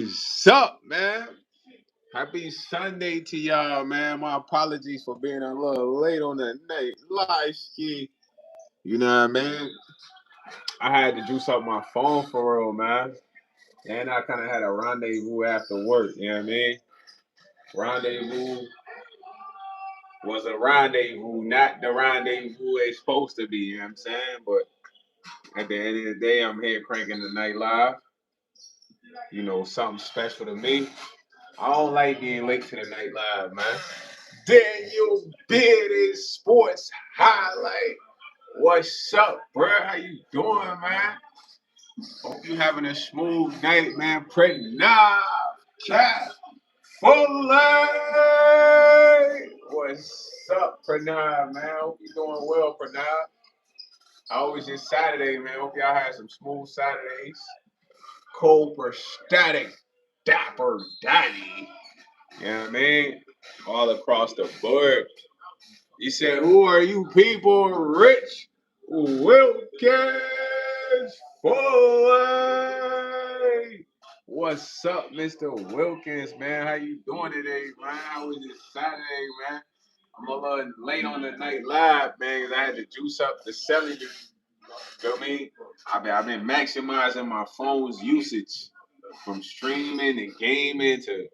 What's up, man? Happy Sunday to y'all, man. My apologies for being a little late on the night live ski. You know what I mean? I had to juice up my phone for real, man. And I kind of had a rendezvous after work. You know what I mean? Rendezvous was a rendezvous, not the rendezvous it's supposed to be. You know what I'm saying? But at the end of the day, I'm here cranking the night live. You know, something special to me. I don't like being late to the night live, man. Daniel Beardy Sports Highlight. What's up, bro? How you doing, man? Hope you having a smooth night, man. Pranav Cat Foley. What's up, Pranav, man? Hope you doing well, Pranav. I always just Saturday, man. Hope y'all had some smooth Saturdays. Cobra Static Dapper Daddy. You know what I mean? All across the board. He said, "Who are you people, Rich Wilkins Foley?" What's up, Mr. Wilkins, man? How you doing today, man? How was it Saturday, man? I'm a little late on the night live, man, because I had to juice up the cellular. Feel me? I've been maximizing my phone's usage from streaming and gaming to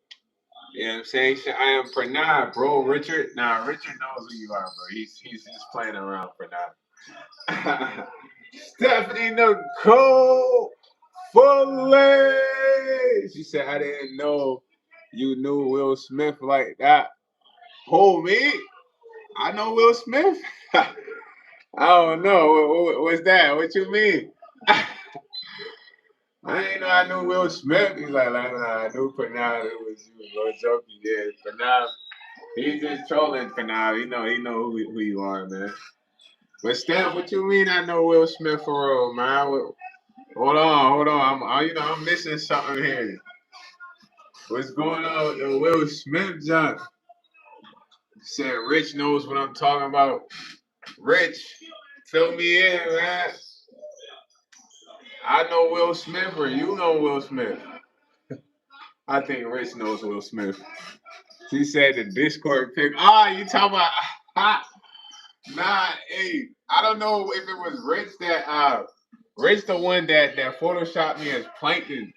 you know what I'm saying? I am Pranav, bro. Richard. Nah, Richard knows who you are, bro. He's just playing around for now. Stephanie Nicole Foley. She said, I didn't know you knew Will Smith like that. Who, me? I know Will Smith? I don't know. What's that? What you mean? I didn't know I knew Will Smith. He's like nah, I knew Pranav. It was you, bro. Joking, yeah. Pranav. He's just trolling for now. He know who you are, man. But Steph, what you mean? I know Will Smith for real, man. Hold on. I'm missing something here. What's going on with the Will Smith junk? Said Rich knows what I'm talking about. Rich, fill me in, man. I know Will Smith, or you know Will Smith. I think Rich knows Will Smith. He said the Discord pic. You talking about? Nah, hey, I don't know if it was Rich that Rich the one that photoshopped me as Plankton,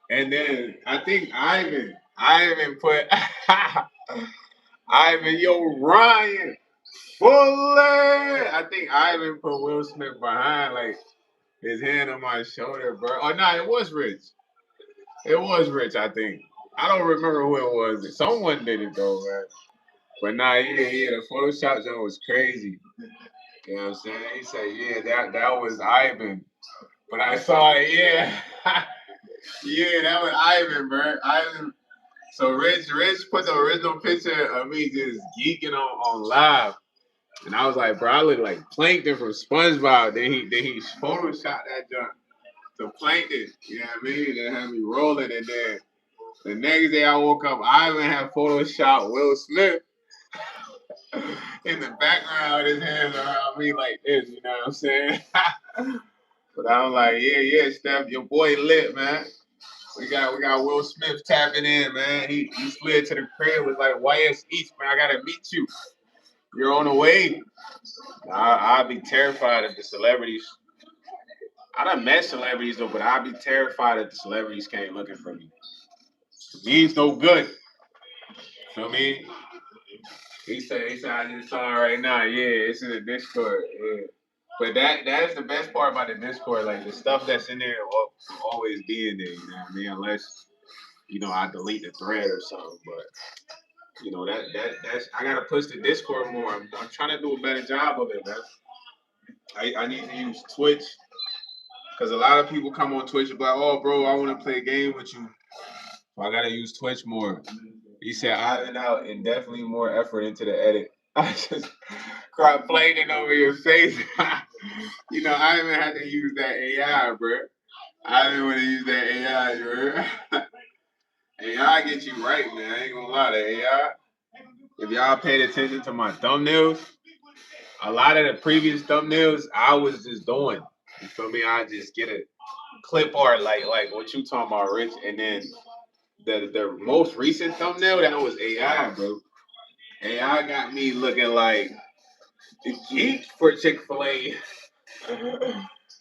and then I think Ivan put Ivan, yo Ryan Fuller. I think Ivan put Will Smith behind like his hand on my shoulder, bro. Oh no, it was Rich. It was Rich, I think. I don't remember who it was. Someone did it though, man. But nah, yeah, the Photoshop zone was crazy. You know what I'm saying? He said, yeah, that was Ivan. But I saw it, yeah. Yeah, that was Ivan, bro. Ivan. So Rich put the original picture of me just geeking on live. And I was like, bro, I look like Plankton from SpongeBob. Then he photoshopped that junk to Plankton. You know what I mean? Then had me rolling and then the next day I woke up, Ivan had photoshopped Will Smith in the background, his hands around me like this, you know what I'm saying? But I'm like, yeah, Steph, your boy lit, man. We got Will Smith tapping in, man. He slid to the crib, was like, YsEats, man, I gotta meet you. You're on the way. I'd be terrified if the celebrities. I done met celebrities though, but I'd be terrified if the celebrities came looking for me. Means no good. Feel me? He said, I just saw it right now. Yeah, it's in the Discord. Yeah. But that's the best part about the Discord. Like the stuff that's in there will always be in there. You know what I mean? Unless I delete the thread or something. But that's I gotta push the Discord more. I'm trying to do a better job of it, man. I need to use Twitch because a lot of people come on Twitch and be like, "Oh, bro, I want to play a game with you." So I gotta use Twitch more. He said, "Iron out and definitely more effort into the edit." I just cried playing over your face. I even had to use that AI, bro. I didn't want to use that AI, bro. AI get you right, man. I ain't gonna lie, the AI. If y'all paid attention to my thumbnails, a lot of the previous thumbnails I was just doing. You feel me? I just get a clip art like what you talking about, Rich, and then the most recent thumbnail, that was AI, bro. AI got me looking like the geek for Chick-fil-A.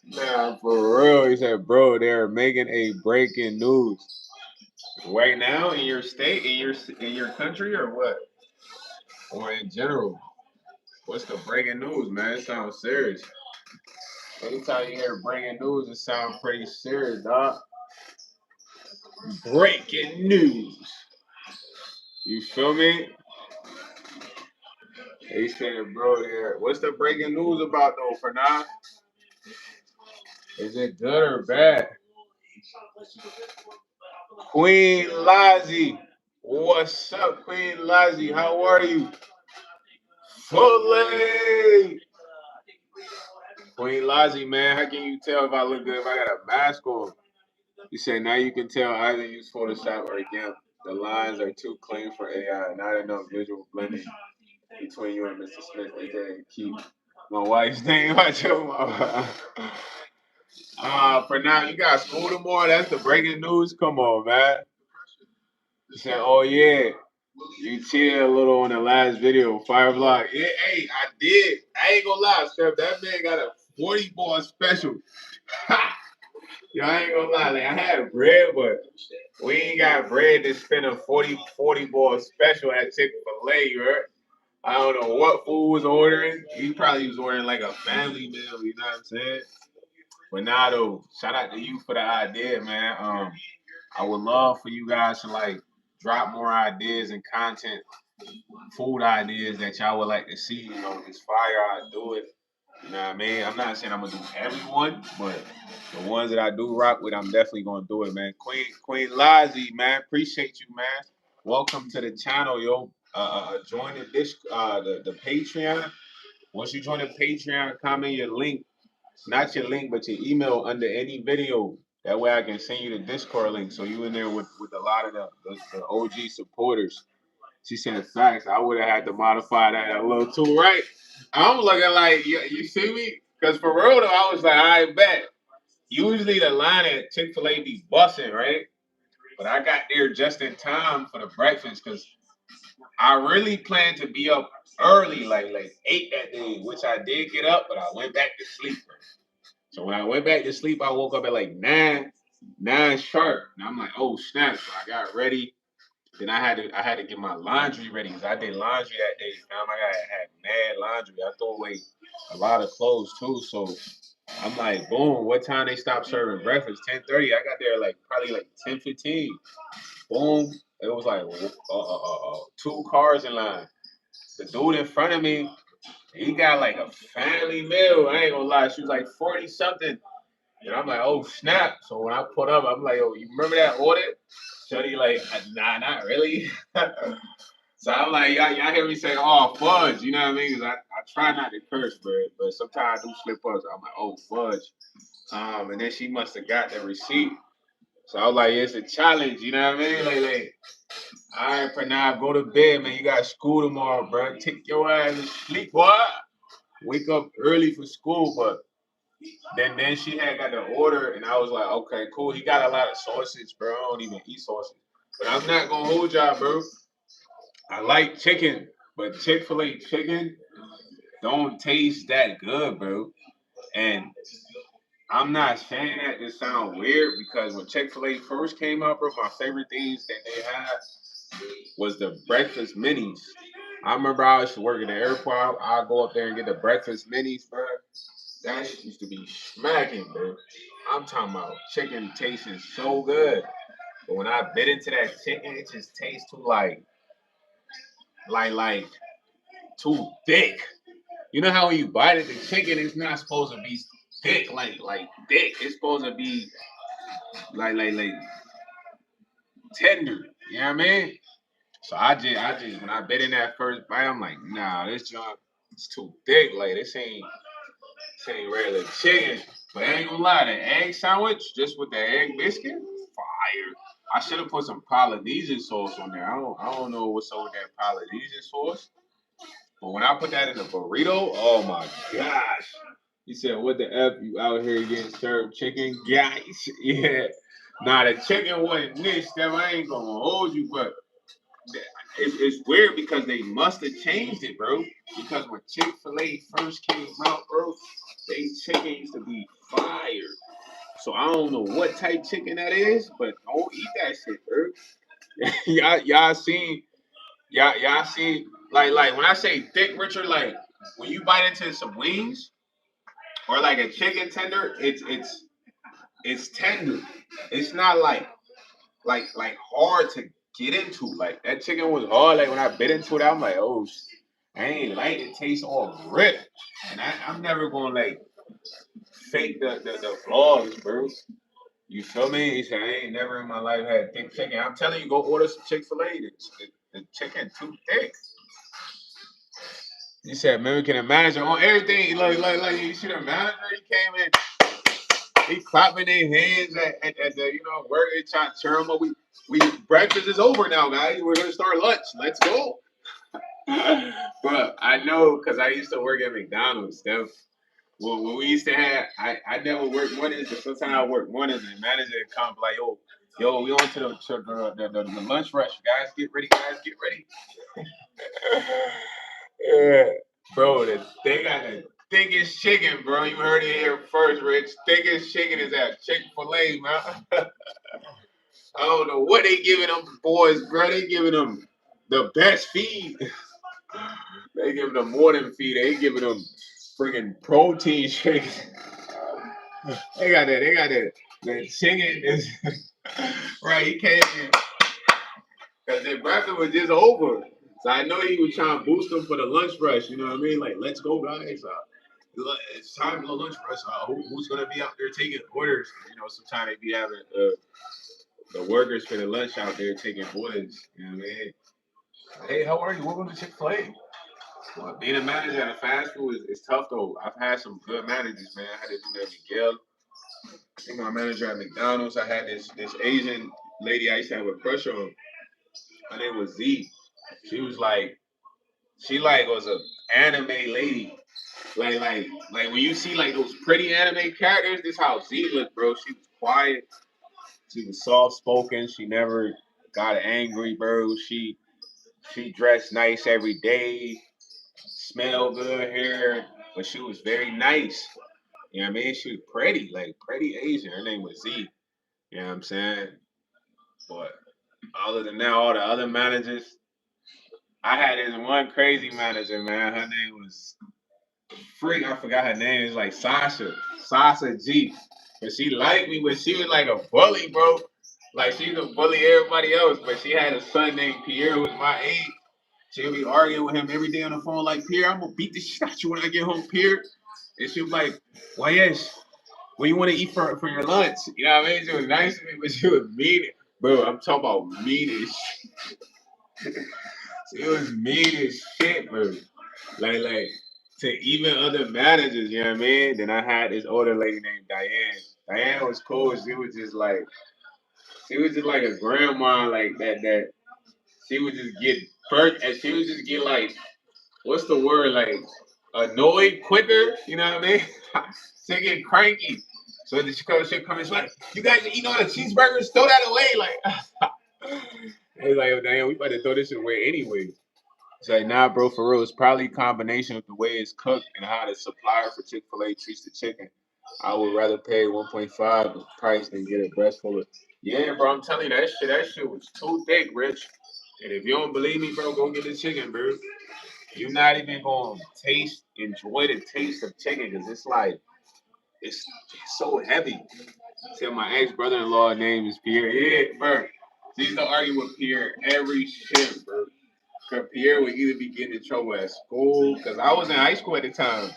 Nah, for real. He said, bro, they're making a breaking news right now in your state, in your country, or what, or in general. What's the breaking news, man? It sounds serious. Anytime you hear breaking news, it sounds pretty serious, dog. Breaking news. You feel me? He said, bro, there. What's the breaking news about though? For now, is it good or bad? Queen Lazi, what's up, Queen Lazi? How are you? Fully. Queen Lazi, man, how can you tell if I look good if I got a mask on? You say now you can tell either use Photoshop or GIMP. The lines are too clean for AI. Not enough visual blending between you and Mr. Smith. aka keep my wife's name out your mouth. For now, you got school tomorrow. That's the breaking news. Come on, man. You said, oh yeah, you cheated a little on the last video, Fire Vlog. Yeah, hey, I did. I ain't gonna lie, Steph. That man got a 40 ball special. Yo, I ain't gonna lie. Like, I had bread, but we ain't got bread to spend a 40 ball special at Chick-fil-A, you heard? I don't know what food was ordering. He probably was ordering like a family meal, you know what I'm saying? But now though, shout out to you for the idea, man. I would love for you guys to like drop more ideas and content, food ideas that y'all would like to see. You know, it's fire. I do it. You know what I mean? I'm not saying I'm gonna do everyone, but the ones that I do rock with, I'm definitely gonna do it, man. Queen Lazi, man, appreciate you, man. Welcome to the channel, yo. Join the Patreon. Once you join the Patreon, comment your link, not your link, but your email under any video. That way I can send you the Discord link. So you in there with a lot of the OG supporters. She said facts. I would have had to modify that a little too, right? I'm looking like, you see me? Because for real though, I was like, I bet. Usually the line at Chick-fil-A be bussing, right? But I got there just in time for the breakfast because I really planned to be up early, like 8 that day, which I did get up, but I went back to sleep. So when I went back to sleep, I woke up at like 9 sharp. And I'm like, oh snap. So I got ready. Then I had to get my laundry ready because I did laundry that day. I had mad laundry. I threw away a lot of clothes too. So I'm like, boom, what time they stopped serving breakfast? 10:30. I got there like probably like 10:15. Boom. It was like 2 cars in line. The dude in front of me, he got like a family meal. I ain't gonna lie, she was like 40 something. And I'm like, oh snap. So when I put up, I'm like, oh, you remember that order? Shorty like, nah, not really. So I'm like, y'all hear me say, oh, fudge, you know what I mean? Because I try not to curse, but sometimes I do slip up. So I'm like, oh, fudge. And then she must have got the receipt. So I was like, it's a challenge, you know what I mean? Like, all right, for now, go to bed, man. You got school tomorrow, bro. Take your ass to sleep, boy. Wake up early for school, but then she had got the order, and I was like, okay, cool. He got a lot of sausage, bro. I don't even eat sausage. But I'm not gonna hold y'all, bro. I like chicken, but Chick-fil-A chicken don't taste that good, bro. And I'm not saying that to sound weird because when Chick-fil-A first came out, bro, my favorite things that they had was the breakfast minis. I remember I used to work at the airport. I'd go up there and get the breakfast minis, bro. That shit used to be smacking, bro. I'm talking about chicken tasting so good. But when I bit into that chicken, it just tastes too like too thick. You know how when you bite it, the chicken is not supposed to be thick, like thick. It's supposed to be like tender. You know what I mean? So I just when I bit in that first bite, I'm like, nah, this junk is too thick. Like this ain't regular chicken. But I ain't gonna lie, the egg sandwich, just with the egg biscuit, fire. I should have put some Polynesian sauce on there. I don't know what's up with that Polynesian sauce. But when I put that in a burrito, oh my gosh. He said, what the F, you out here getting served chicken? Guys, yeah. Nah, the chicken wasn't niche. That I ain't gonna hold you, but it's weird because they must have changed it, bro. Because when Chick-fil-A first came out, bro, they chicken used to be fire. So I don't know what type chicken that is, but don't eat that shit, bro. y'all seen like when I say thick, Richard, like when you bite into some wings or like a chicken tender, it's tender. It's not like hard to get into. Like that chicken was hard. Like when I bit into it, I'm like, oh, I ain't like it. Tastes all rip, and I'm never gonna like fake the flaws, bro. You feel me? He said, I ain't never in my life had thick chicken. I'm telling you, go order some Chick-fil-A. The chicken too thick. He said, man, we can imagine on everything. Like you see the manager, he came in, he clapping their hands at the, where they trying to turn them up. We breakfast is over now, guys. We're gonna start lunch. Let's go. But I know because I used to work at McDonald's, Steph. Well, when we used to have, I never worked mornings, but sometimes I work mornings, and the manager would come like, yo, we on to the lunch rush. Guys, get ready. Guys, get ready. Yeah, bro, they got the thickest chicken, bro. You heard it here first, Rich. Thickest chicken is at Chick-fil-A, man. I don't know what they giving them boys, bro. They giving them the best feed. They giving them more than feed. They giving them freaking protein shakes. They got that. They got that. The chicken is right. He came in because their breakfast was just over. So I know he was trying to boost them for the lunch rush. You know what I mean? Like, let's go, guys. It's time for the lunch rush. Who's gonna be out there taking orders? Sometimes they be having the workers for the lunch out there taking orders. You know what I mean? Hey, how are you? Welcome to Chick-fil-A. Well, being a manager at a fast food is tough though. I've had some good managers, man. I had to do that Miguel. I think my manager at McDonald's. I had this Asian lady I used to have a crush on. Her name was Z. She was like she like was a anime lady. Like when you see like those pretty anime characters, this how Z looked, bro. She was quiet. She was soft spoken. She never got angry, bro. She dressed nice every day, smelled good hair, but she was very nice. You know what I mean? She was pretty, like pretty Asian. Her name was Z. You know what I'm saying? But other than that, all the other managers, I had this one crazy manager, man. Her name was Freak. I forgot her name. It's like Sasha G. But she liked me, but she was like a bully, bro. Like she could bully everybody else, but she had a son named Pierre who was my age. She would be arguing with him every day on the phone, like, Pierre, I'm gonna beat the shit out you when I get home, Pierre. And she was like, why yes? What do you want to eat for your lunch? You know what I mean? She was nice to me, but she was mean. Bro, I'm talking about mean as shit. She was mean as shit, bro. Like to even other managers, you know what I mean? Then I had this older lady named Diane. Diane was cool. She was just like a grandma like that. She would just get first and she would just get like what's the word? Like annoyed quicker, you know what I mean? She get cranky. So the she'll come and she's like, you guys are eating all the cheeseburgers, throw that away. Like it's like, oh, damn, we about to throw this shit away anyway. It's like, nah, bro, for real. It's probably a combination of the way it's cooked and how the supplier for Chick-fil-A treats the chicken. I would rather pay 1.5 the price than get a breast full of. Yeah, bro, I'm telling you, that shit was too thick, Rich. And if you don't believe me, bro, go get the chicken, bro. You're not even gonna enjoy the taste of chicken because it's so heavy. Tell my ex brother-in-law name is Pierre. Yeah, bro. She used to argue with Pierre every shift, bro. Cause Pierre would either be getting in trouble at school, cause I was in high school at the time.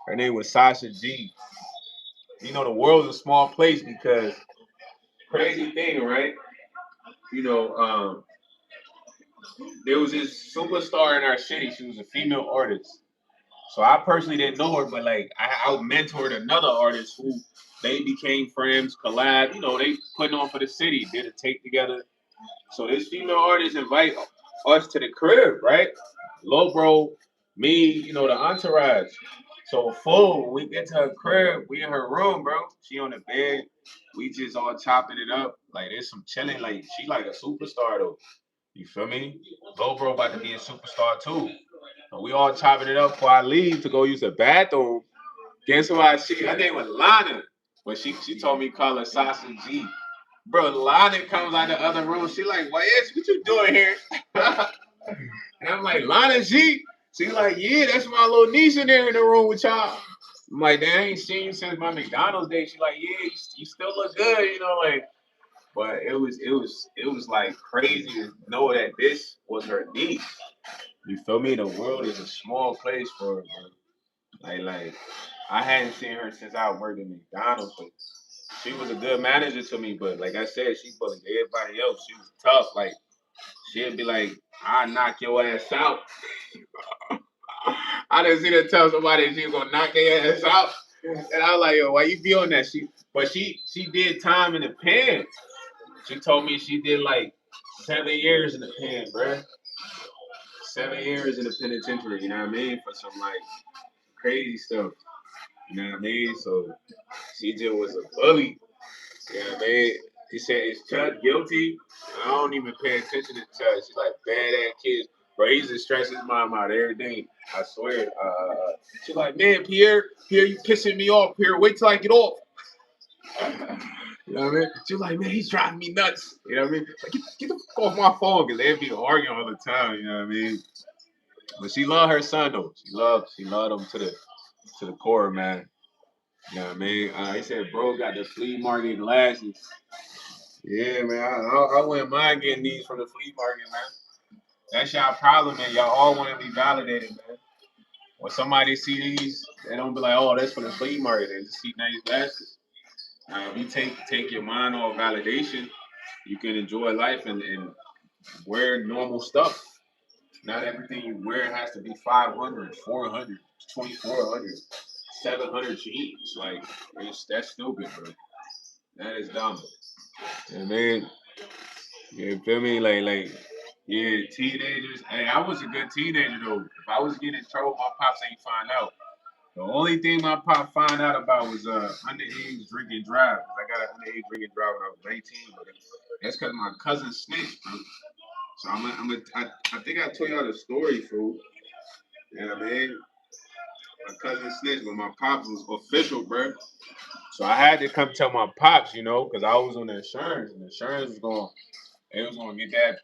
Her name was Sasha G. The world's a small place because crazy thing, right? You know, um, there was this superstar in our city. She was a female artist. So I personally didn't know her, but like I mentored another artist who they became friends, collab. They putting on for the city, did a tape together. So this female artist invite us to the crib, right? Low bro, me, the entourage. So full, when we get to her crib, we in her room, bro. She on the bed. We just all chopping it up. Like there's some chilling. Like she like a superstar though. You feel me? Lil bro about to be a superstar too. And we all chopping it up before I leave to go use the bathroom. Guess who I see? Her name was Lana. But she told me call her Sausage G. Bro, Lana comes out the other room. She like, what you doing here? And I'm like, Lana G? She like, yeah, that's my little niece in there in the room with y'all. I'm like, damn, I ain't seen you since my McDonald's day. She like, yeah, you still look good, you know, like. But it was like crazy to know that this was her niece. You feel me? The world is a small place for her, bro. Like I hadn't seen her since I worked at McDonald's. So she was a good manager to me, but like I said, she bullied everybody else. She was tough. Like she'd be like, "I knock your ass out." I didn't see her tell somebody she was gonna knock their ass out, and I was like, "Yo, why you be on that?" She did time in the pen. She told me she did like 7 years in the pen, bruh. 7 years in the penitentiary. You know what I mean? For some like crazy stuff. You know what I mean? So she just was a bully. You know what I mean? He said, is Chud guilty? I don't even pay attention to Chud. She's like, bad ass kids. Bro, he used to stress his mom out every day. I swear. She's like, man, Pierre, you pissing me off, Pierre. Wait till I get off. You know what I mean? She was like, man, he's driving me nuts. You know what I mean? Like, get the fuck off my phone because they'd be arguing all the time. You know what I mean? But she loved her son though. She loved him to the core, man. You know what I mean? He said, bro got the flea market glasses. Yeah, man. I wouldn't mind getting these from the flea market, man. That's y'all problem, man. Y'all all want to be validated, man. When somebody see these, they don't be like, oh, that's from the flea market. They just see nice glasses. If you take your mind off validation, you can enjoy life and wear normal stuff. Not everything you wear has to be 500, 400, 2400, 700 jeans. Like, that's stupid, bro. That is dumb. And man, you feel me? Yeah, teenagers. Hey, I was a good teenager though. If I was getting in trouble, my pops ain't find out. The only thing my pop found out about was underage drink and drive. 'Cause I got an underage drink and drive when I was 19. But that's because my cousin snitched, bro. So I think I told y'all the story, fool. You know what I mean? My cousin snitched, but my pops was official, bro. So I had to come tell my pops, you know, because I was on the insurance, and the insurance was going, they was going to get that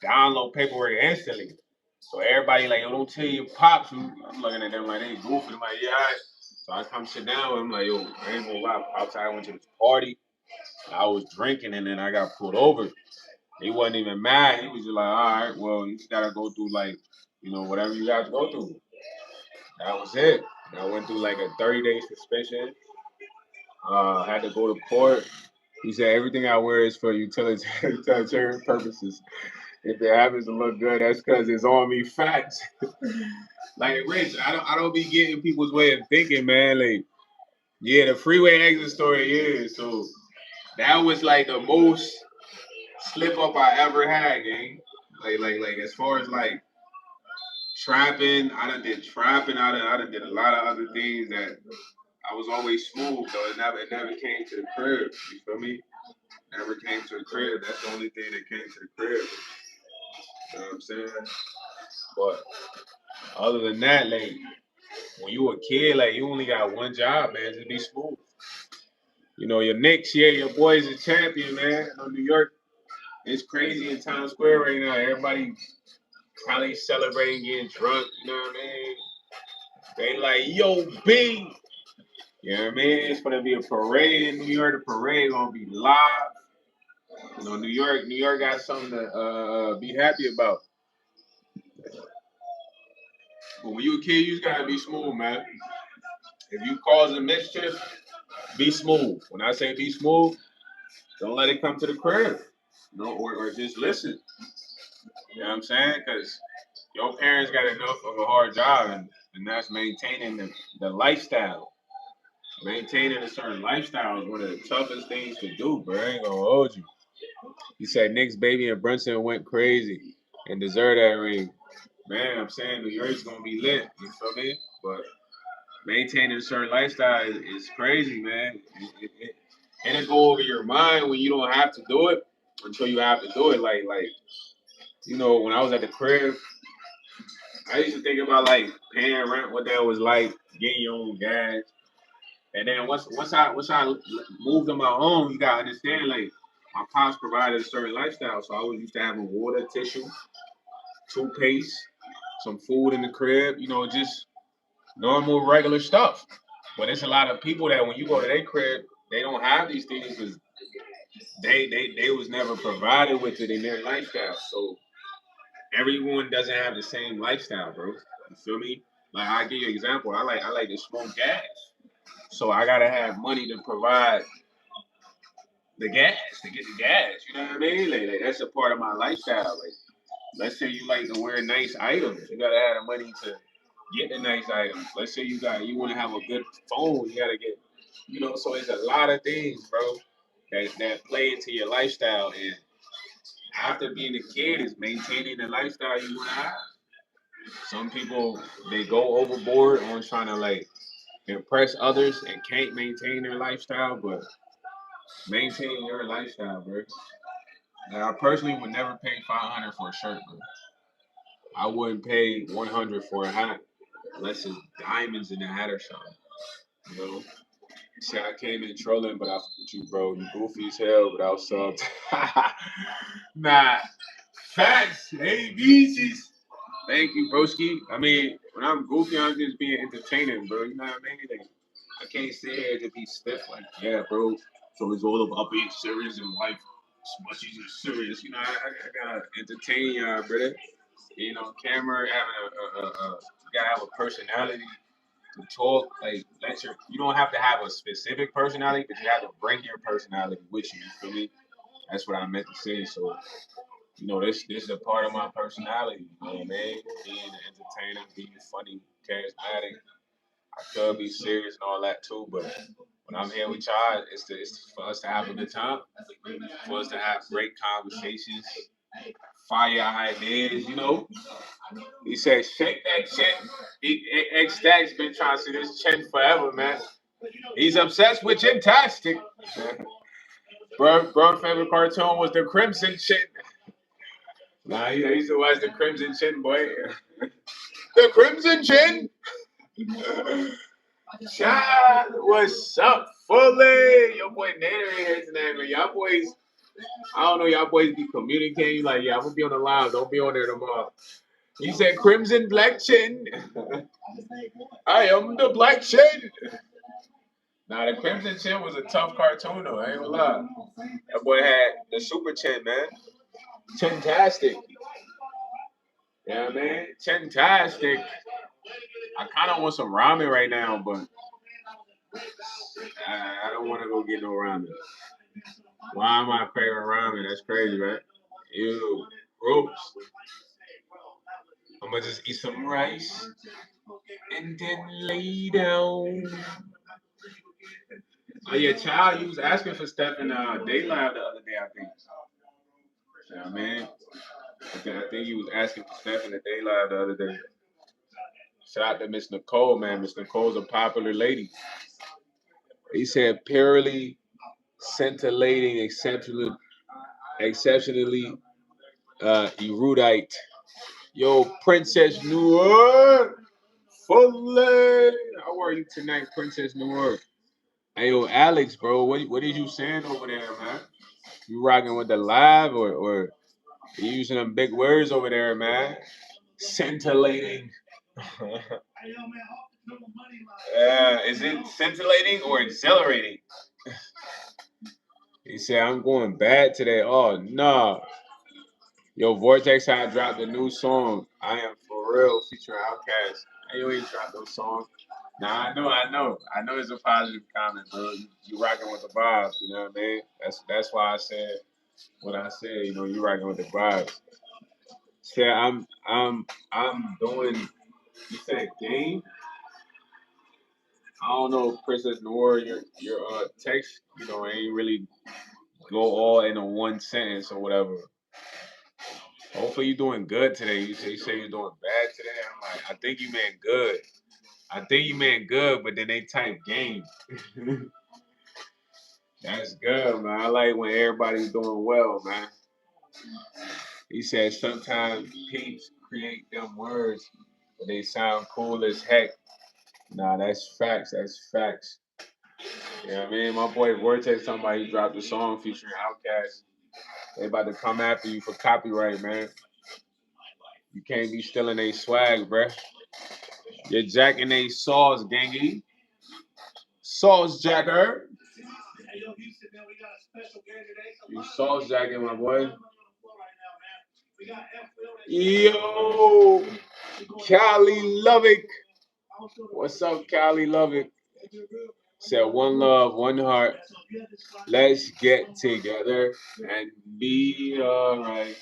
download paperwork instantly. So everybody like, yo, don't tell your pops. I'm looking at them like they goofy. I'm like, yeah, all right. So I come sit down with him like, yo, I ain't gonna lie, pops. I went to this party. I was drinking and then I got pulled over. He wasn't even mad. He was just like, all right, well, you just gotta go through like, whatever you got to go through. That was it. I went through like a 30-day suspension. Had to go to court. He said everything I wear is for utilitarian purposes. If it happens to look good, that's because it's on me facts. Like Rich, I don't be getting people's way of thinking, man. Like, yeah, the freeway exit story, yeah. So that was like the most slip up I ever had, gang. Like as far as like trapping, I done did trapping, I done did a lot of other things that I was always smooth though. It never came to the crib. You feel me? Never came to the crib. That's the only thing that came to the crib. You know what I'm saying? But other than that, like when you a kid, like you only got one job, man, just be smooth. Your Knicks, yeah, your boy's a champion, man. New York, it's crazy in Times Square right now. Everybody probably celebrating, getting drunk. You know what I mean? They like, yo, B. You know what I mean? It's gonna be a parade in New York. The parade gonna be live. New York got something to be happy about. But when you a kid, you just gotta be smooth, man. If you causing mischief, be smooth. When I say be smooth, don't let it come to the crib. Or just listen. You know what I'm saying? Because your parents got enough of a hard job, and that's maintaining the lifestyle. Maintaining a certain lifestyle is one of the toughest things to do, bro. I ain't gonna hold you. He said Nick's baby and Brunson went crazy and deserved that ring. Man, I'm saying New York's gonna be lit. You feel me? But maintaining a certain lifestyle is crazy, man. It'll go over your mind when you don't have to do it until you have to do it. Like when I was at the crib, I used to think about like paying rent, what that was like, getting your own gas. And then once I moved on my own, you gotta understand like my pops provided a certain lifestyle, so I was used to having water, tissue, toothpaste, some food in the crib, just normal regular stuff. But it's a lot of people that when you go to their crib, they don't have these things because they was never provided with it in their lifestyle. So everyone doesn't have the same lifestyle, bro. You feel me? Like I give you an example. I like to smoke gas. So I gotta have money to provide the gas, to get the gas. You know what I mean? Like that's a part of my lifestyle. Like let's say you like to wear nice items. You gotta have the money to get the nice items. Let's say you wanna have a good phone, you gotta get so it's a lot of things, bro, that play into your lifestyle and after being a kid is maintaining the lifestyle you wanna have. Some people they go overboard on trying to like impress others and can't maintain their lifestyle, but maintain your lifestyle, bro. Now, I personally would never pay 500 for a shirt, bro. I wouldn't pay 100 for a hat unless it's diamonds in the hat or something. You know. See, I came in trolling, but I fuck with you, bro. You goofy as hell, but I was subbed. Nah, facts. Hey, beaches. Thank you, broski. I mean, when I'm goofy, I'm just being entertaining, bro. You know what I mean? Like, I can't sit here to be stiff like, yeah, bro. So it's all about being serious in life. As much as you're serious, I gotta entertain y'all, brother. Camera having you gotta have a personality to talk. Like, you don't have to have a specific personality, but you have to bring your personality with you. You feel me? That's what I meant to say. So, this is a part of my personality. You know what I mean? Being an entertainer, being funny, charismatic. I could be serious and all that too, but when I'm here with y'all, it's for us to have a good time, for us to have great conversations, fire ideas. He said, shake that chin. X Stacks been trying to see this chin forever, man. He's obsessed with Chintastic. Bro, favorite cartoon was the Crimson Chin. Nah, he used to watch the Crimson Chin, boy. The Crimson Chin? Child, what's up, Fully? Your boy Nader in here tonight, man. Y'all boys, I don't know, y'all boys be communicating like, yeah, I'm gonna be on the line. Don't be on there tomorrow. He said, Crimson Black Chin. I am the Black Chin. Nah, the Crimson Chin was a tough cartoon, though. I ain't gonna lie. That boy had the Super Chin, man. Chintastic. You know what I mean? Chintastic. I kind of want some ramen right now, but I don't want to go get no ramen. Why am my favorite ramen? That's crazy, right? Ew, gross. I'm gonna just eat some rice and then lay down. Oh yeah, child, you was asking for stuff in Daylive the other day, I think. You know what I mean? I think you was asking for stuff in the Daylive the other day. Shout out to Miss Nicole, man. Miss Nicole's a popular lady. He said purely scintillating, exceptionally erudite. Yo, Princess Noor, Fully. How are you tonight, Princess Noor? Hey, yo, Alex, bro, what are you saying over there, man? You rocking with the live or you using them big words over there, man? Scintillating. Is it scintillating or exhilarating? He said, I'm going bad today. Oh, no. Yo, Vortex had dropped a new song. I Am For Real featuring Outkast. Hey, you ain't dropped no song. Nah, I know it's a positive comment, bro. You rocking with the vibes, you know what I mean? That's why I said what I said, you rocking with the vibes. Said I'm doing you said game? I don't know if Princess Noor, your text, ain't really go all in a one sentence or whatever. Hopefully you're doing good today. You say you're doing bad today. I'm like, I think you meant good. I think you meant good, but then they type game. That's good, man. I like when everybody's doing well, man. He said sometimes peeps create them words, but they sound cool as heck. Nah, that's facts. That's facts. You know what I mean? My boy Vortex talking about he dropped a song featuring Outkast. They about to come after you for copyright, man. You can't be stealing they swag, bruh. You're jacking they sauce, gangy. Sauce jacker. You sauce jacking, my boy. Yo, Cali Lovick. What's up, Cali Lovick? Said one love, one heart. Let's get together and be alright.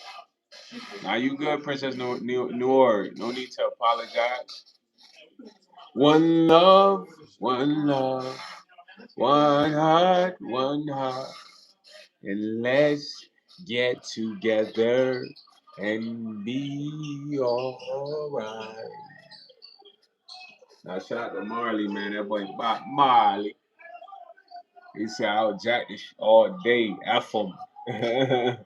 Now you good, Princess Noor. No need to apologize. One love, one love, one heart, and let's get together and be alright. Now shout out to Marley, man. That boy Bob Marley. He said I'll jack this all day. F him. My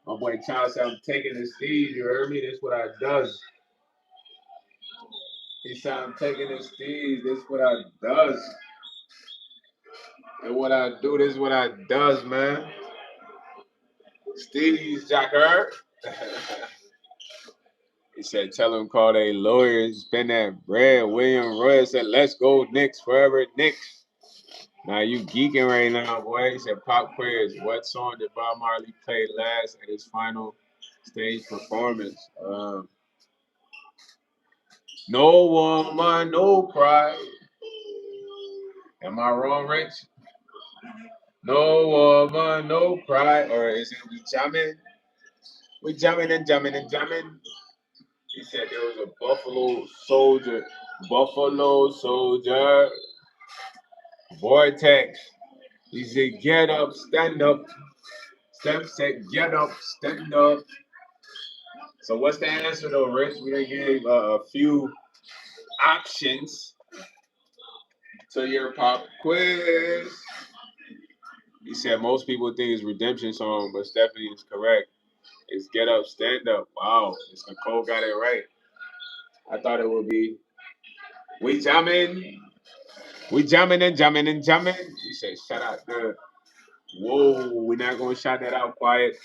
boy Charles said I'm taking the stage. You heard me? This what I does. He said I'm taking the stage. This what I does. And what I do, this what I does, man. Steve's Jacker. He said, tell him call they lawyers, spend that bread. William Roy said, let's go Knicks forever, Knicks. Now you geeking right now, boy. He said, pop quiz. What song did Bob Marley play last at his final stage performance? No woman, no cry. Am I wrong, Rich? No woman, no cry. Or is it we jamming? We jamming and jamming and jamming. He said there was a Buffalo soldier, Vortex. He said, get up, stand up. Steph said, get up, stand up. So what's the answer though, Rich? We done gave a few options to your pop quiz. He said most people think it's redemption song, but Stephanie is correct. It's get up, stand up. Wow, Miss Nicole got it right. I thought it would be we jamming. We jamming and jamming and jamming. He said, shout out to whoa, we're not gonna shout that out quiet.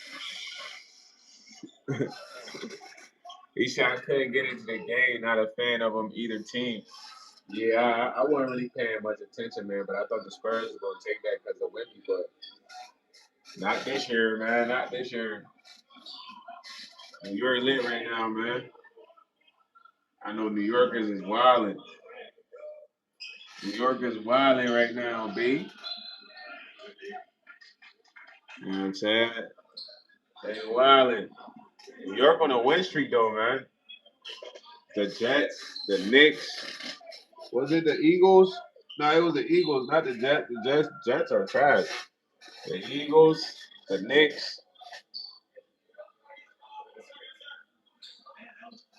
He said I couldn't get into the game, not a fan of them either team. Yeah, I wasn't really paying much attention, man, but I thought the Spurs were gonna take that because of Wemby, but not this year, man. Not this year. New York lit right now, man. I know New Yorkers is wilding. New Yorkers wilding right now, B. You know what I'm saying? They wilding. New York on a win streak though, man. The Jets, the Knicks. Was it the Eagles? No, it was the Eagles, not the Jets. The Jets are trash. The Eagles, the Knicks.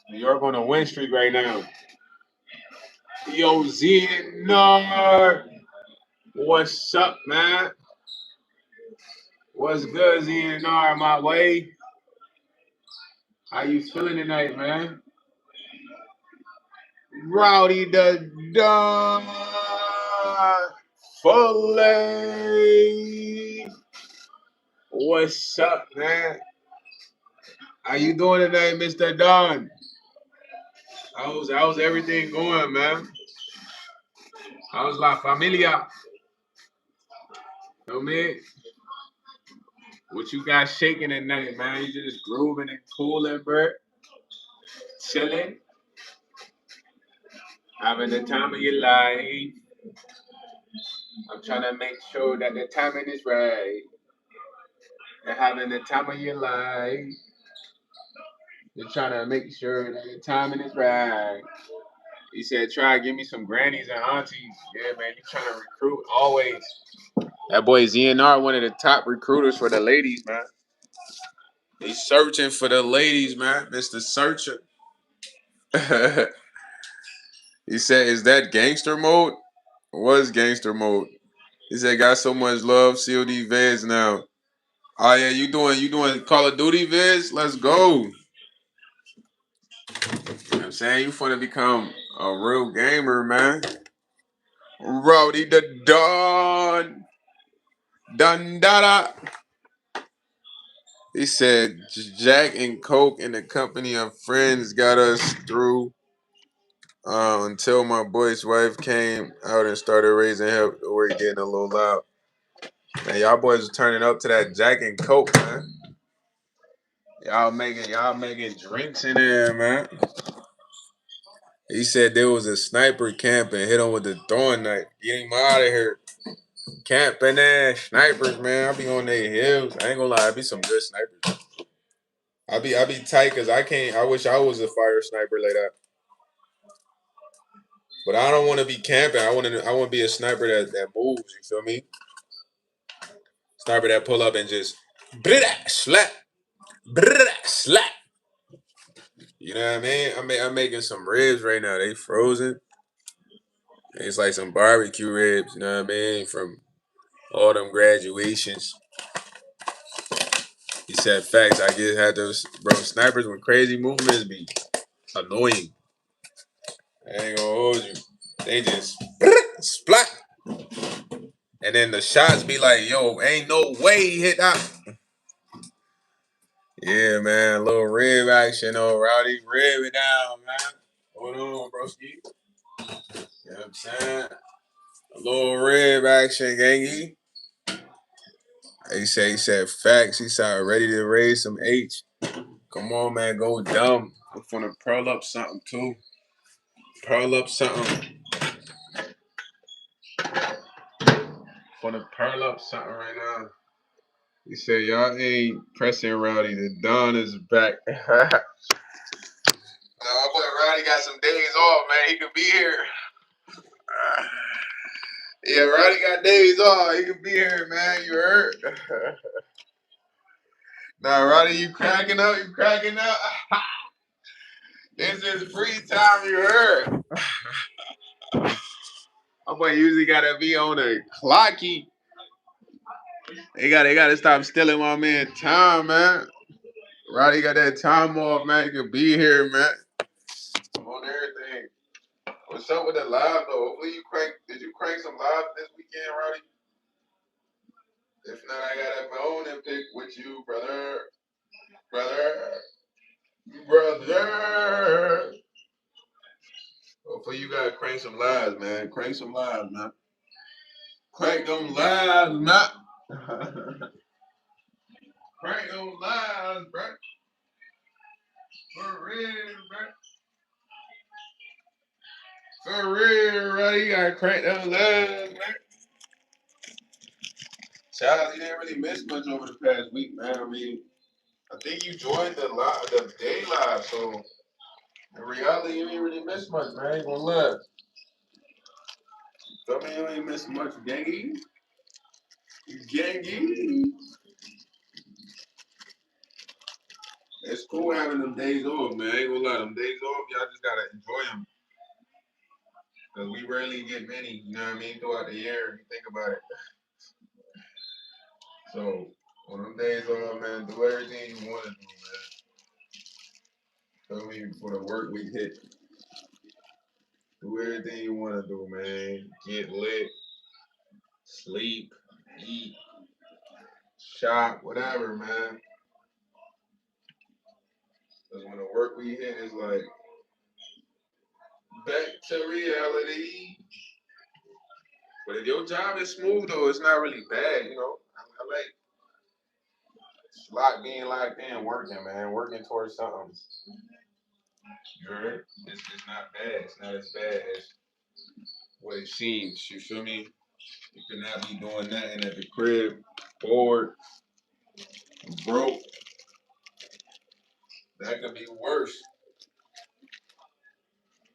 New York on a win streak right now. Yo, Xenar. What's up, man? What's good, Xenar, my way? How you feeling tonight, man? Rowdy the Don Foley. What's up, man? How you doing tonight, Mr. Don? How's everything going, man? How's la familia? You know me? What you got shaking tonight, man? You just grooving and cooling, bro? Chilling? Having the time of your life? I'm trying to make sure that the timing is right. And having the time of your life. You're trying to make sure that the timing is right. He said, try to give me some grannies and aunties. Yeah, man, you trying to recruit always. That boy ZNR, one of the top recruiters for the ladies, man. He's searching for the ladies, man. Mr. Searcher. He said, "Is that gangster mode? What is gangster mode?" He said, "Got so much love, COD vids now." Oh yeah, you doing Call of Duty vids? Let's go. You know what I'm saying? You finna become a real gamer, man. Rowdy the Don. Dun da da. He said Jack and Coke and the company of friends got us through until my boy's wife came out and started raising hell. We're getting a little loud. Man, y'all boys are turning up to that Jack and Coke, man. Y'all making drinks in there, man. He said there was a sniper camp and hit him with the throwing knife. Get him out of here. Camping there, snipers, man. I be on their heels. I ain't gonna lie, I be some good snipers. I be tight because I can't. I wish I was a fire sniper like that. But I don't want to be camping. I want to be a sniper that moves. You feel me? Sniper that pull up and just slap, slap. You know what I mean? I'm making some ribs right now. They frozen. It's like some barbecue ribs. You know what I mean? From all them graduations. He said facts. I just had those snipers with crazy movements be annoying. I ain't gonna hold you. They just splat. And then the shots be like, yo, ain't no way he hit that. Yeah, man. A little rib action on Rowdy. Rib it down, man. Hold on, broski. You know what I'm saying? A little rib action, gangy. He said facts. He said ready to raise some H. Come on, man. Go dumb. I'm finna pearl up something too. Pearl up something. Finna pearl up something right now. He said y'all ain't pressing Rowdy. The Don is back. No, my boy Roddy got some days off, man. He could be here. Yeah, Roddy got days off. He could be here, man. You heard? Nah, Roddy, you cracking up? You cracking up? This is free time. You heard? My boy usually gotta be on the clocky. They gotta stop stealing my man time, man. Roddy got that time off, man. He could be here, man. I'm on everything. What's up with the live though? Hopefully you crank. Did you crank some live this weekend, Roddy? If not, I got a bone and pick with you, brother. Brother. Brother. Hopefully you gotta crank some lives, man. Crank some lives, man. Crank them lives, man. Crank them lives, bro. For real, bro. For real, bro. You gotta crank them lives, man. Child, you didn't really miss much over the past week, man. I mean, I think you joined the day live, so in reality, you ain't really miss much, man. I ain't gonna lie. Feel me? You ain't miss much, gangy. Gangy. It's cool having them days off, man. I ain't gonna lie. Them days off, y'all just gotta enjoy them. Because we rarely get many, you know what I mean, throughout the year, if you think about it. So, on them days off, man, do everything you want to do, man. Feel me? Before the work week hit, do everything you want to do, man. Get lit, sleep, eat, shop, whatever, man. Because when the work week hit, it's like, back to reality. But if your job is smooth, though, it's not really bad, you know. I like being locked in, working, man, working towards something. You heard? It's not bad. It's not as bad as what it seems. You feel me? You could not be doing nothing at the crib, bored, broke. That could be worse.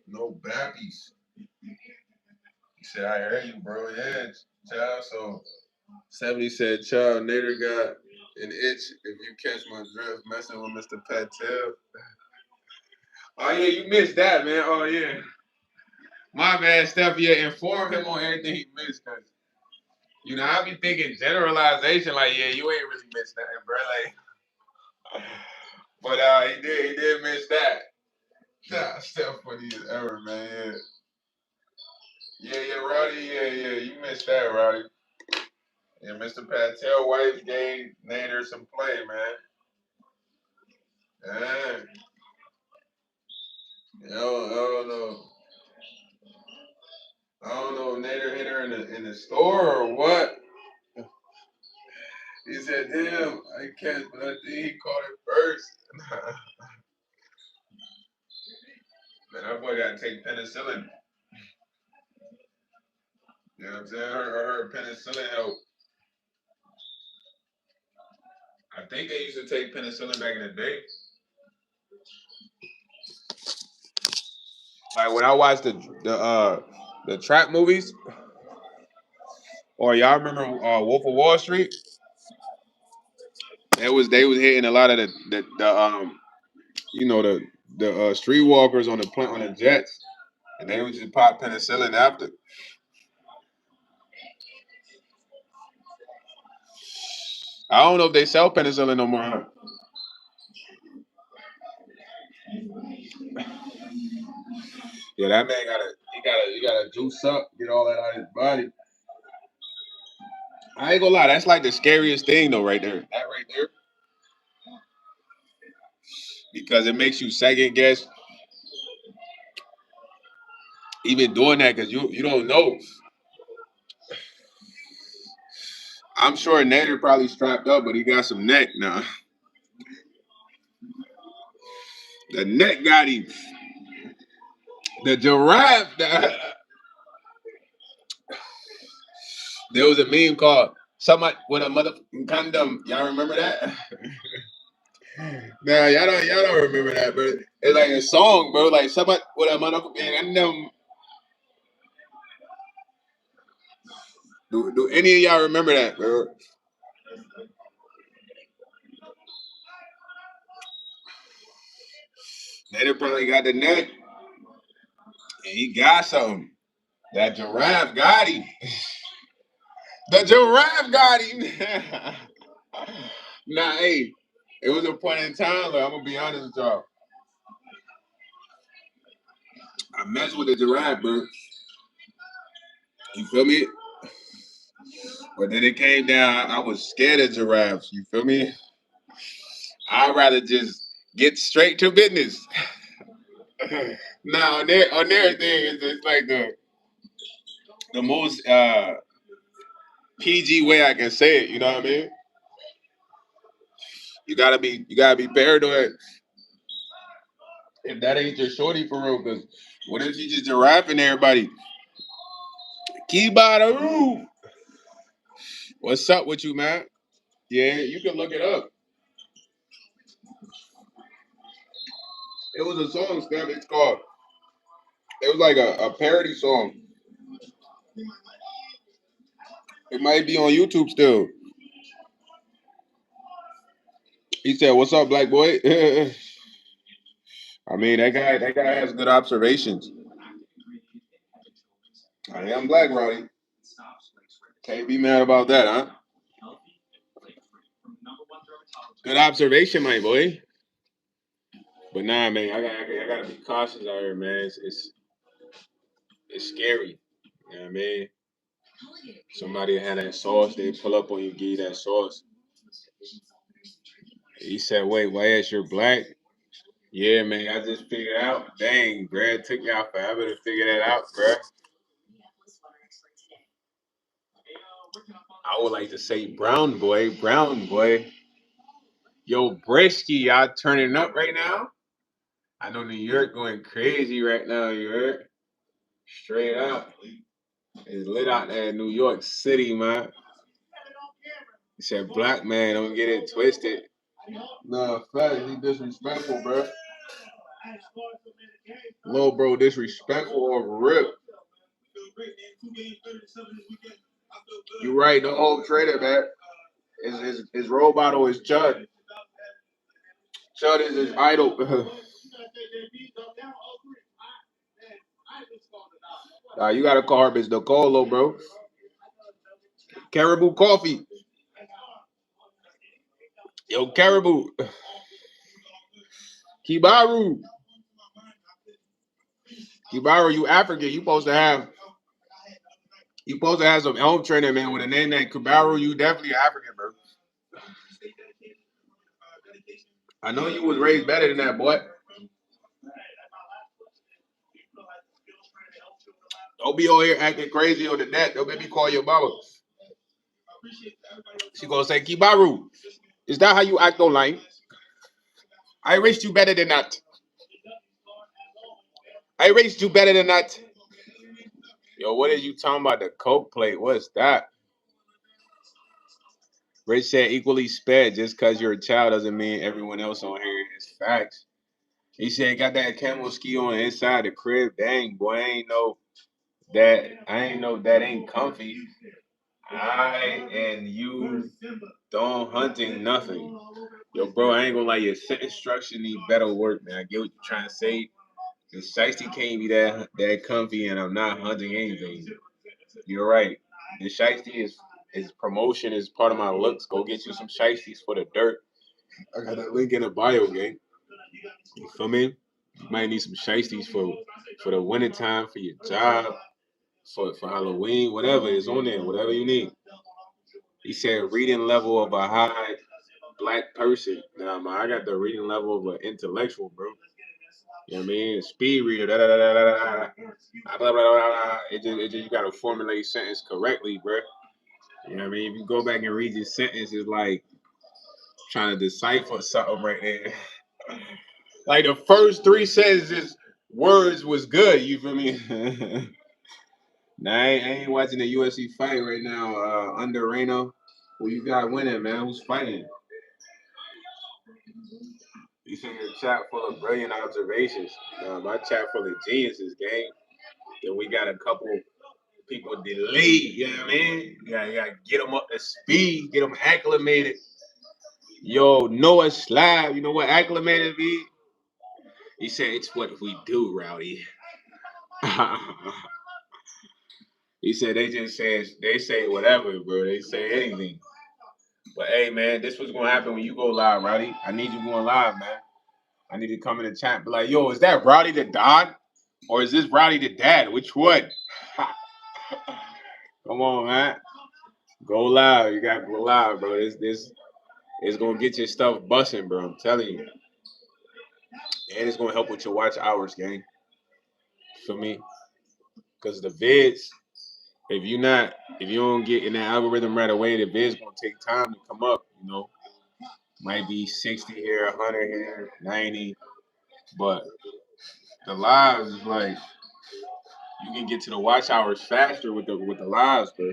No babbies. He said, I heard you, bro. Yeah, child. So 70 said, child, Nader got an itch if you catch my drift messing with Mr. Patel. Oh, yeah, you missed that, man. Oh, yeah. My man, Steph, yeah, inform him on everything he missed, cause I be thinking generalization, like, yeah, you ain't really missed nothing, bro. Like, but he did miss that. Nah, Steph funny as ever, man. Yeah, Rowdy, yeah, you missed that, Rowdy. Yeah, Mr. Patel wife gave Nader some play, man. Yeah. I don't know. I don't know if Nader hit her in the store or what. He said, damn, I can't, but I think he caught it first. Man, that boy got to take penicillin. You know what I'm saying? I heard penicillin help. I think they used to take penicillin back in the day. Like when I watched the trap movies, or y'all remember Wolf of Wall Street? They was hitting a lot of the streetwalkers on the jets, and they would just pop penicillin after. I don't know if they sell penicillin no more. Yeah, that man gotta juice up, get all that out of his body. I ain't gonna lie, that's like the scariest thing though, right there. That right there, because it makes you second guess even doing that, because you don't know. I'm sure Nader probably strapped up, but he got some neck now. The neck got him. The giraffe. There was a meme called "Somebody with a motherfucking condom." Y'all remember that? Nah, y'all don't remember that, bro. It's like a song, bro. Like somebody with a motherfucking condom. Do any of y'all remember that, bro? Nader probably got the neck, and he got something. That giraffe got him. The giraffe got him. Nah, hey, it was a point in time. Like, I'm gonna be honest with y'all. I messed with the giraffe, bro. You feel me? But then it came down. I was scared of giraffes. You feel me? I'd rather just get straight to business. Now on their thing, it's like the most PG way I can say it. You know what I mean? You gotta be paranoid if that ain't your shorty for real. Cause what if you just giraffing everybody? Key by the roof. What's up with you, man? Yeah, you can look it up. It was a song, Steph. It's called. It was like a parody song. It might be on YouTube still. He said, "What's up, black boy?" I mean, that guy has good observations. I am black, Roddy. Can't be mad about that, huh? Good observation, my boy. But nah, man, I gotta be cautious out here, man. It's scary. You know what I mean? Somebody had that sauce, they pull up on you, give you that sauce. He said, "Wait, why is you're black?" Yeah, man, I just figured out. Dang, bro, it took y'all forever to figure that out, bro. I would like to say brown boy, brown boy. Yo, Brisky, y'all turning up right now? I know New York going crazy right now, you heard? Straight up. It's lit out there in New York City, man. He said, black man, don't get it twisted. No, fact, he disrespectful, bro. Little bro disrespectful over rip. You right, the whole trader, man. His role model is Chud. Chud is his idol. You gotta call her bitch Nicolo, bro. Caribou coffee. Yo, Caribou. Kibaru. Kibaru, you African. You supposed to have some home trainer, man, with a name named Kibaru. You definitely African, bro. I know you was raised better than that, boy. Don't be on here acting crazy on the net. Don't make me call your mama. She gonna say, Kibaru, is that how you act online? I raised you better than that. I raised you better than that. Yo, what are you talking about? The Coke plate? What's that? Rich said equally sped. Just because you're a child doesn't mean everyone else on here is facts. He said got that camel ski on the inside the crib. Dang, boy, I ain't know that ain't comfy. I and you don't hunting nothing. Yo, bro, I ain't gonna lie, your sentence structure need better work, man. I get what you're trying to say. The shiesty can't be that comfy, and I'm not hunting anything. You're right. The shiesty is promotion is part of my looks. Go get you some shiesties for the dirt. I got that link in the bio, gang. You feel me? You might need some shiesties for the winter time, for your job, for Halloween, whatever is on there, whatever you need. He said reading level of a high black person. Nah, man, I got the reading level of an intellectual, bro. You know what I mean? Speed reader. Da, da, da, da, da, da. Blah, blah, blah, blah. It just you gotta formulate sentence correctly, bro. You know what I mean? If you go back and read your sentence, it's like trying to decipher something right there. Like the first three sentences, words was good. You feel me? Nah, I ain't watching the UFC fight right now. Under Reno, who you got winning, man? Who's fighting? You see your chat full of brilliant observations. My chat full of geniuses, gang. Then we got a couple people delayed. You know what I mean? You gotta get them up to speed, get them acclimated. Yo, Noah Slab, you know what acclimated be? He said it's what we do, Rowdy. He said they say whatever, bro. They say anything. But hey, man, this was gonna happen when you go live, Rowdy. I need you going live, man. I need to come in the chat and be like, yo, is that Rowdy the Don? Or is this Rowdy the Dad? Which one? Come on, man. Go live. You gotta go live, bro. This is gonna get your stuff busting, bro. I'm telling you. And it's gonna help with your watch hours, gang. For me. Because the vids, if you don't get in that algorithm right away, the vids gonna take time to come up, you know. Might be 60 here, 100 here, 90. But the lives is like you can get to the watch hours faster with the lives, bro.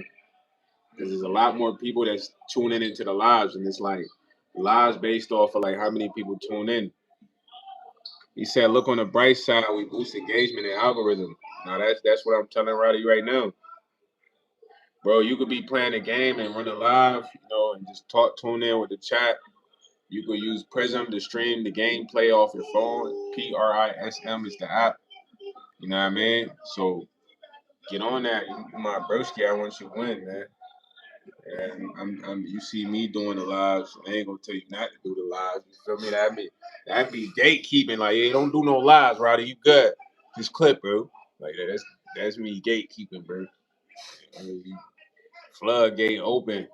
Because there's a lot more people that's tuning into the lives, and it's like lives based off of like how many people tune in. He said, "Look on the bright side, we boost engagement and algorithm." Now that's what I'm telling Roddy right now, bro. You could be playing a game and run a live, you know, and just tune in with the chat. You could use Prism to stream the gameplay off your phone. PRISM is the app. You know what I mean? So get on that, my broski. I want you to win, man. And you see me doing the lives. I ain't gonna tell you not to do the lives. You feel me? That be gatekeeping. Like, hey, don't do no lives, Roddy. You good? Just clip, bro. Like that's me gatekeeping, bro. I mean, floodgate open.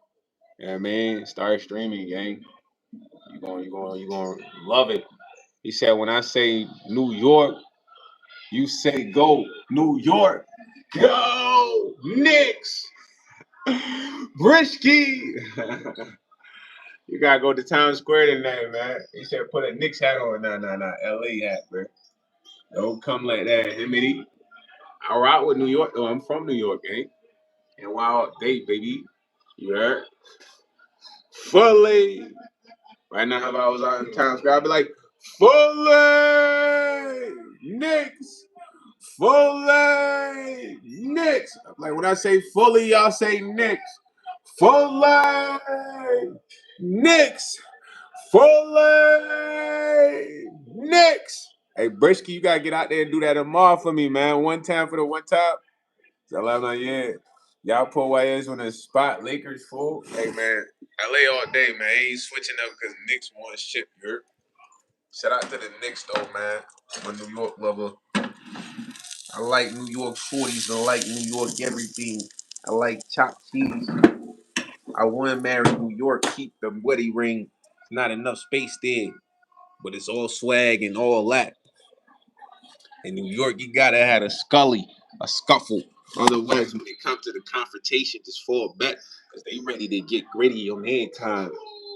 You know what I mean? Start streaming, gang. You gonna love it. He said, when I say New York, you say go New York. Go Knicks. Brisky. You gotta go to Town Square tonight, man. He said put a Knicks hat on. Nah, LA hat, bro. Don't come like that, Himity. I rock with New York, though. I'm from New York, gang. And wild date, baby. You heard? Fully. Right now, if I was out in Town Square, I'd be like, Fully! Knicks! Fully! Knicks! Like when I say fully, y'all say Knicks. Fully! Knicks! Fully! Knicks! Hey, Brisky, you gotta get out there and do that tomorrow for me, man. One time for the one time. Tell him not yet. Y'all put YS on the spot. Lakers full. Hey man, LA all day, man. Ain't switching up because Knicks won shit. You heard? Shout out to the Knicks though, man. I'm a New York lover. I like New York 40s. I like New York everything. I like chopped cheese. I want to marry New York. Keep the wedding ring. It's not enough space there, but it's all swag and all that. In New York, you gotta have a scuffle. Otherwise, when it comes to the confrontation, just fall back because they ready to get gritty on their time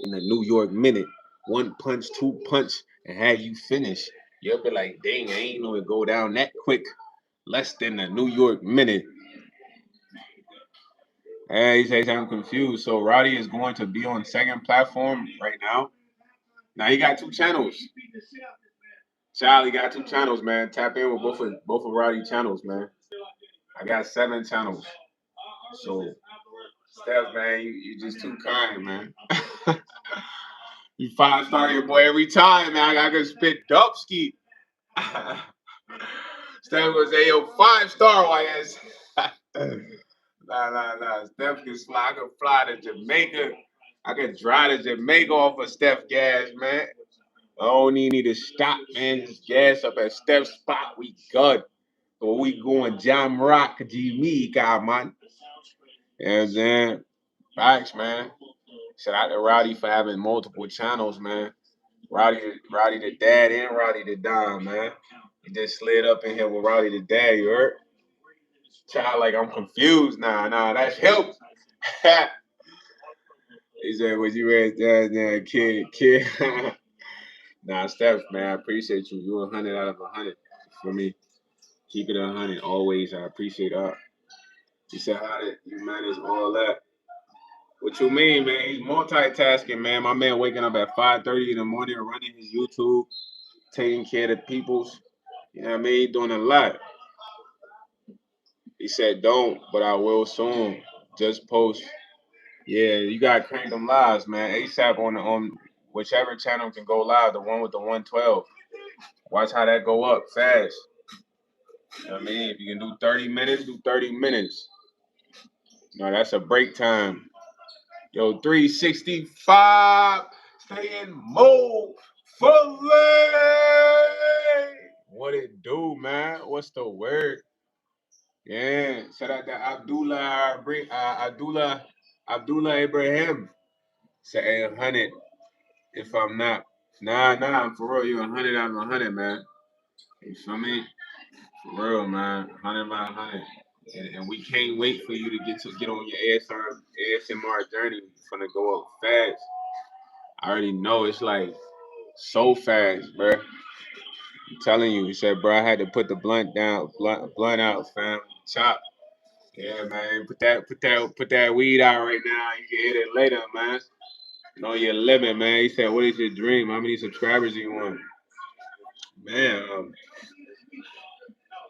in the New York minute. One punch, two punch, and have you finish. You'll be like, dang, I ain't know it go down that quick. Less than a New York minute. Hey, he says I'm confused. So Roddy is going to be on second platform right now. Now he got two channels. Charlie got two channels, man. Tap in with both of Roddy channels, man. I got 7 channels. So Steph, man, you just too kind, man. You 5-star your boy every time, man. I can spit Dubski. Steph was a 5-star YS. Nah. Steph can fly. I can fly to Jamaica. I can drive to Jamaica off of Steph gas, man. I don't even need to stop, man. Just gas up at Steph's spot. We good. So we going Jam Rock Jamaica, man. You know what I'm saying? Facts, man. Shout out to Roddy for having multiple channels, man. Roddy the dad and Roddy the Don, man. He just slid up in here with Roddy the dad, you heard? Child, like I'm confused. Nah, that's him. He said, "Was you raised kid?" Nah, Steph, man, I appreciate you. You 100 out of 100 for me. Keep it 100 always. I appreciate that. He said, "How did you manage all that?" What you mean, man? He's multitasking, man. My man waking up at 5:30 in the morning, running his YouTube, taking care of the peoples. You know what I mean? Doing a lot. He said, "Don't, but I will soon. Just post." Yeah, you gotta crank them lives, man. ASAP on whichever channel can go live, the one with the 112. Watch how that go up fast. You know what I mean? If you can do 30 minutes, do 30 minutes. No, that's a break time. Yo, 365, stay in mode fully. What it do, man? What's the word? Yeah, shout out to Abdullah Ibrahim. Say 100. If I'm not, nah, for real, you 100 out of 100, man. You feel me? For real, man. 100 by 100. And we can't wait for you to get on your ASMR journey. It's gonna go up fast. I already know it's like so fast, bro. I'm telling you, he said, bro, I had to put the blunt out, fam. Chop. Yeah, man. Put that weed out right now. You can hit it later, man. Know your limit, man. He said, what is your dream? How many subscribers do you want? Man,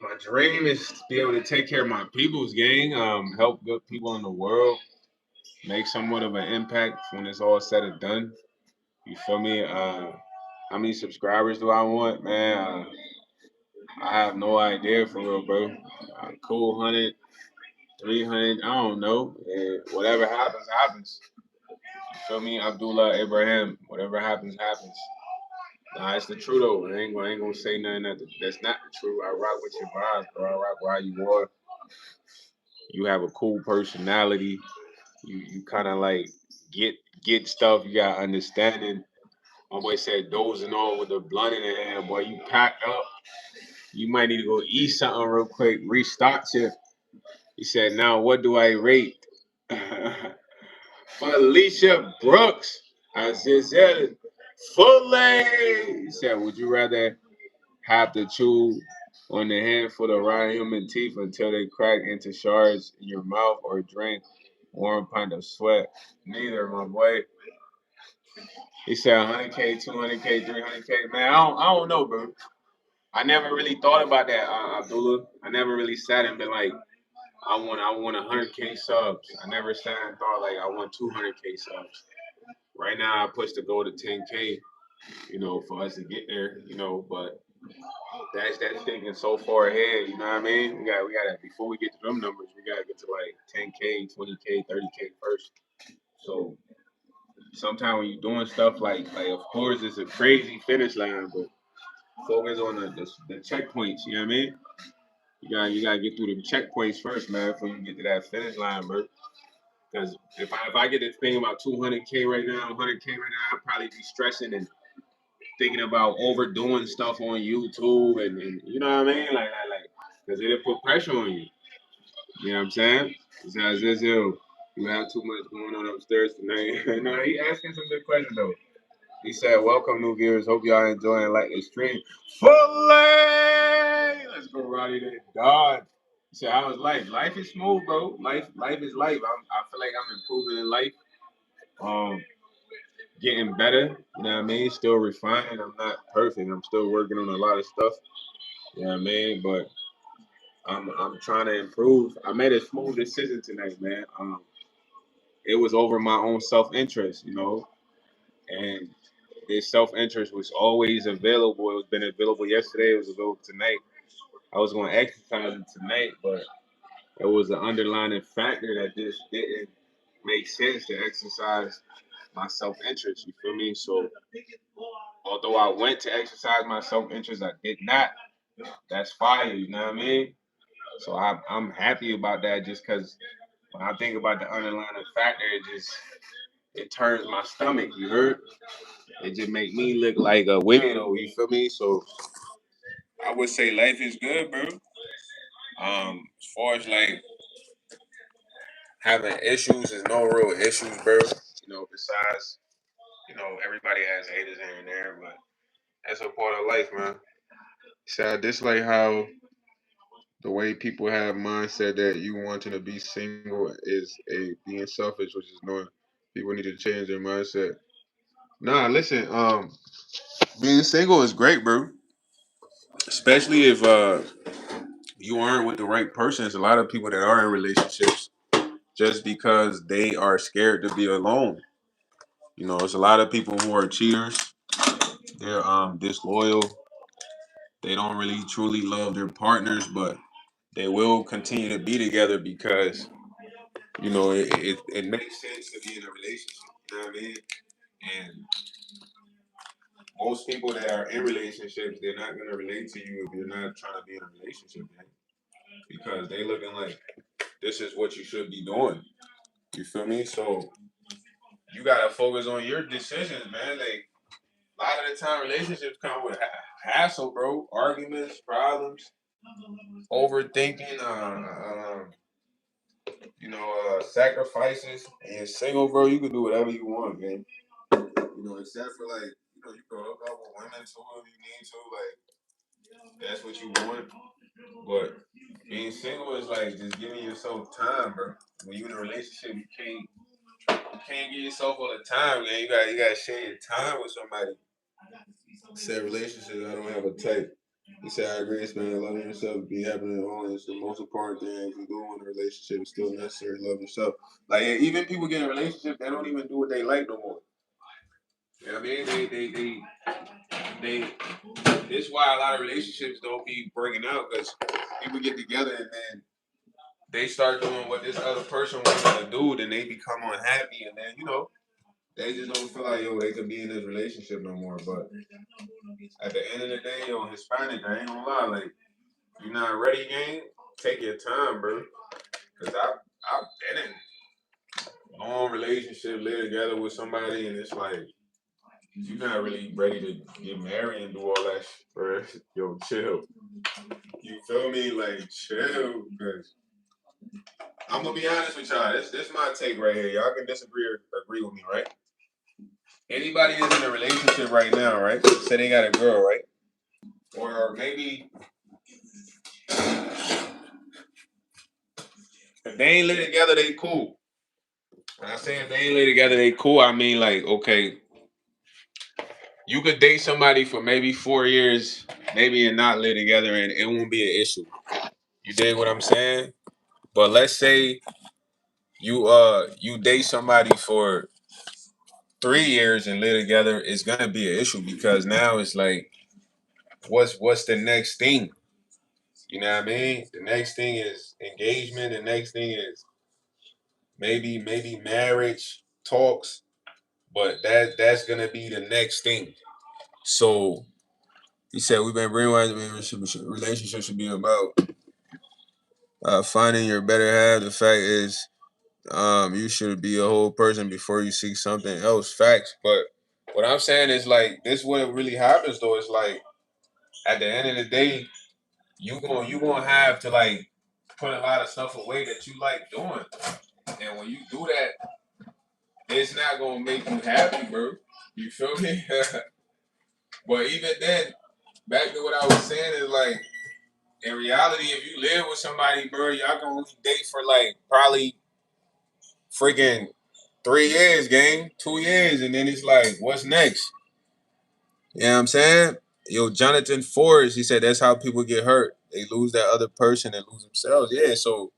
my dream is to be able to take care of my people's gang, help good people in the world, make somewhat of an impact when it's all said and done. You feel me? How many subscribers do I want, man? I have no idea for real, bro. Cool 100, 300, I don't know. Whatever happens, happens. You feel me? Abdullah Ibrahim. Whatever happens, happens. Nah, it's the truth though. I ain't gonna say nothing that's not the truth. I rock with your vibes, bro. I rock with how you are. You have a cool personality. You kind of like get stuff. You got understanding. My boy said dozing on with the blunt in the hand. Boy, you packed up. You might need to go eat something real quick. Restock you. He said, now what do I rate? Felicia Brooks. I just said it. Fully. He said, would you rather have to chew on the handful of raw human teeth until they crack into shards in your mouth or drink warm pint of sweat? Neither, my boy. He said 100K, 200K, 300K. Man, I don't know, bro. I never really thought about that, Abdullah. I never really sat and been like, I want 100K subs. I never sat and thought like I want 200K subs. Right now, I push the goal to 10K. for us to get there, but that's thinking so far ahead, you know what I mean? We gotta before we get to them numbers, we gotta get to like 10K, 20K, 30K first. So sometimes when you're doing stuff like of course it's a crazy finish line, but focus on the checkpoints, you know what I mean? You gotta get through the checkpoints first, man, before you get to that finish line, bro. Because if I get to thinking about 200K right now, 100K right now, I'd probably be stressing and thinking about overdoing stuff on YouTube and you know what I mean? Like, because it'll put pressure on you. You know what I'm saying? Besides this, you have too much going on upstairs tonight. No, he asking some good questions though. He said, "Welcome, new viewers. Hope y'all enjoying like the stream." Fully. Let's go, Roddy. That dog. He said, "How is life? Life is smooth, bro. Life is life. I feel like I'm improving in life. Um, getting better. You know what I mean? Still refining. I'm not perfect. I'm still working on a lot of stuff. You know what I mean? But I'm trying to improve. I made a smooth decision tonight, man. It was over my own self interest, and this self interest was always available. It was been available yesterday. It was available tonight. I was going to exercise it tonight, but it was an underlying factor that this didn't make sense to exercise my self interest. You feel me? So although I went to exercise my self interest, I did not. That's fire. You know what I mean? So I'm happy about that just because when I think about the underlying factor, it turns my stomach. You heard? It just make me look like a weirdo. You feel me? So I would say life is good, bro. As far as like having issues, there's no real issues, bro. Besides, everybody has haters here and there, but that's a part of life, man. So I dislike how the way people have mindset that you wanting to be single is a being selfish, which is knowing people need to change their mindset. Nah, listen, being single is great, bro. Especially if you aren't with the right person. There's a lot of people that are in relationships just because they are scared to be alone. There's a lot of people who are cheaters. They're disloyal. They don't really truly love their partners, but they will continue to be together because it makes sense to be in a relationship. You know what I mean? And most people that are in relationships, they're not gonna relate to you if you're not trying to be in a relationship, man. Because they looking like this is what you should be doing. You feel me? So you gotta focus on your decisions, man. Like a lot of the time, relationships come with hassle, bro. Arguments, problems, overthinking, sacrifices. And you're single, bro. You can do whatever you want, man. Except for like, you can hook up with women too if you need to. Like, that's what you want. But being single is like just giving yourself time, bro. When you're in a relationship, you can't give yourself all the time, man. You gotta share your time with somebody. Said relationships, I don't have a type. He said, I agree, man. Loving yourself, be happy and all is the most important thing you do in a relationship. It's still necessary to love yourself. Like even people get in a relationship, they don't even do what they like no more. You know what I mean? They this is why a lot of relationships don't be breaking out because people get together and then they start doing what this other person wants them to do, then they become unhappy and then, they just don't feel like they could be in this relationship no more. But at the end of the day, Hispanic, I ain't gonna lie, like you're not ready, gang. Take your time, bro. Cause I've been in long relationship, live together with somebody, and it's like you're not really ready to get married and do all that shit, bro. Yo, chill. You feel me? Like chill, cause I'm gonna be honest with y'all. This my take right here. Y'all can disagree or agree with me, right? Anybody that's in a relationship right now, right? Say they got a girl, right? Or maybe if they ain't live together, they cool. When I say if they ain't live together, they cool, I mean like, okay, you could date somebody for maybe 4 years, maybe and not live together, and it won't be an issue. You dig what I'm saying? But let's say you date somebody for 3 years and live together, it's gonna be an issue because now it's like, what's the next thing? You know what I mean? The next thing is engagement. The next thing is maybe marriage talks, but that's gonna be the next thing. So he said we've been brainwashed. Relationship should be about finding your better half. The fact is, you should be a whole person before you seek something else. Facts. But what I'm saying is like this. What really happens though is like at the end of the day, you gonna have to like put a lot of stuff away that you like doing, and when you do that, it's not gonna make you happy, bro. You feel me? But even then, back to what I was saying is like in reality, if you live with somebody, bro, y'all gonna only date for like probably freaking 3 years, gang, 2 years, and then it's like, what's next? You know what I'm saying? Yo, Jonathan Forrest, he said that's how people get hurt. They lose that other person and lose themselves. Yeah, so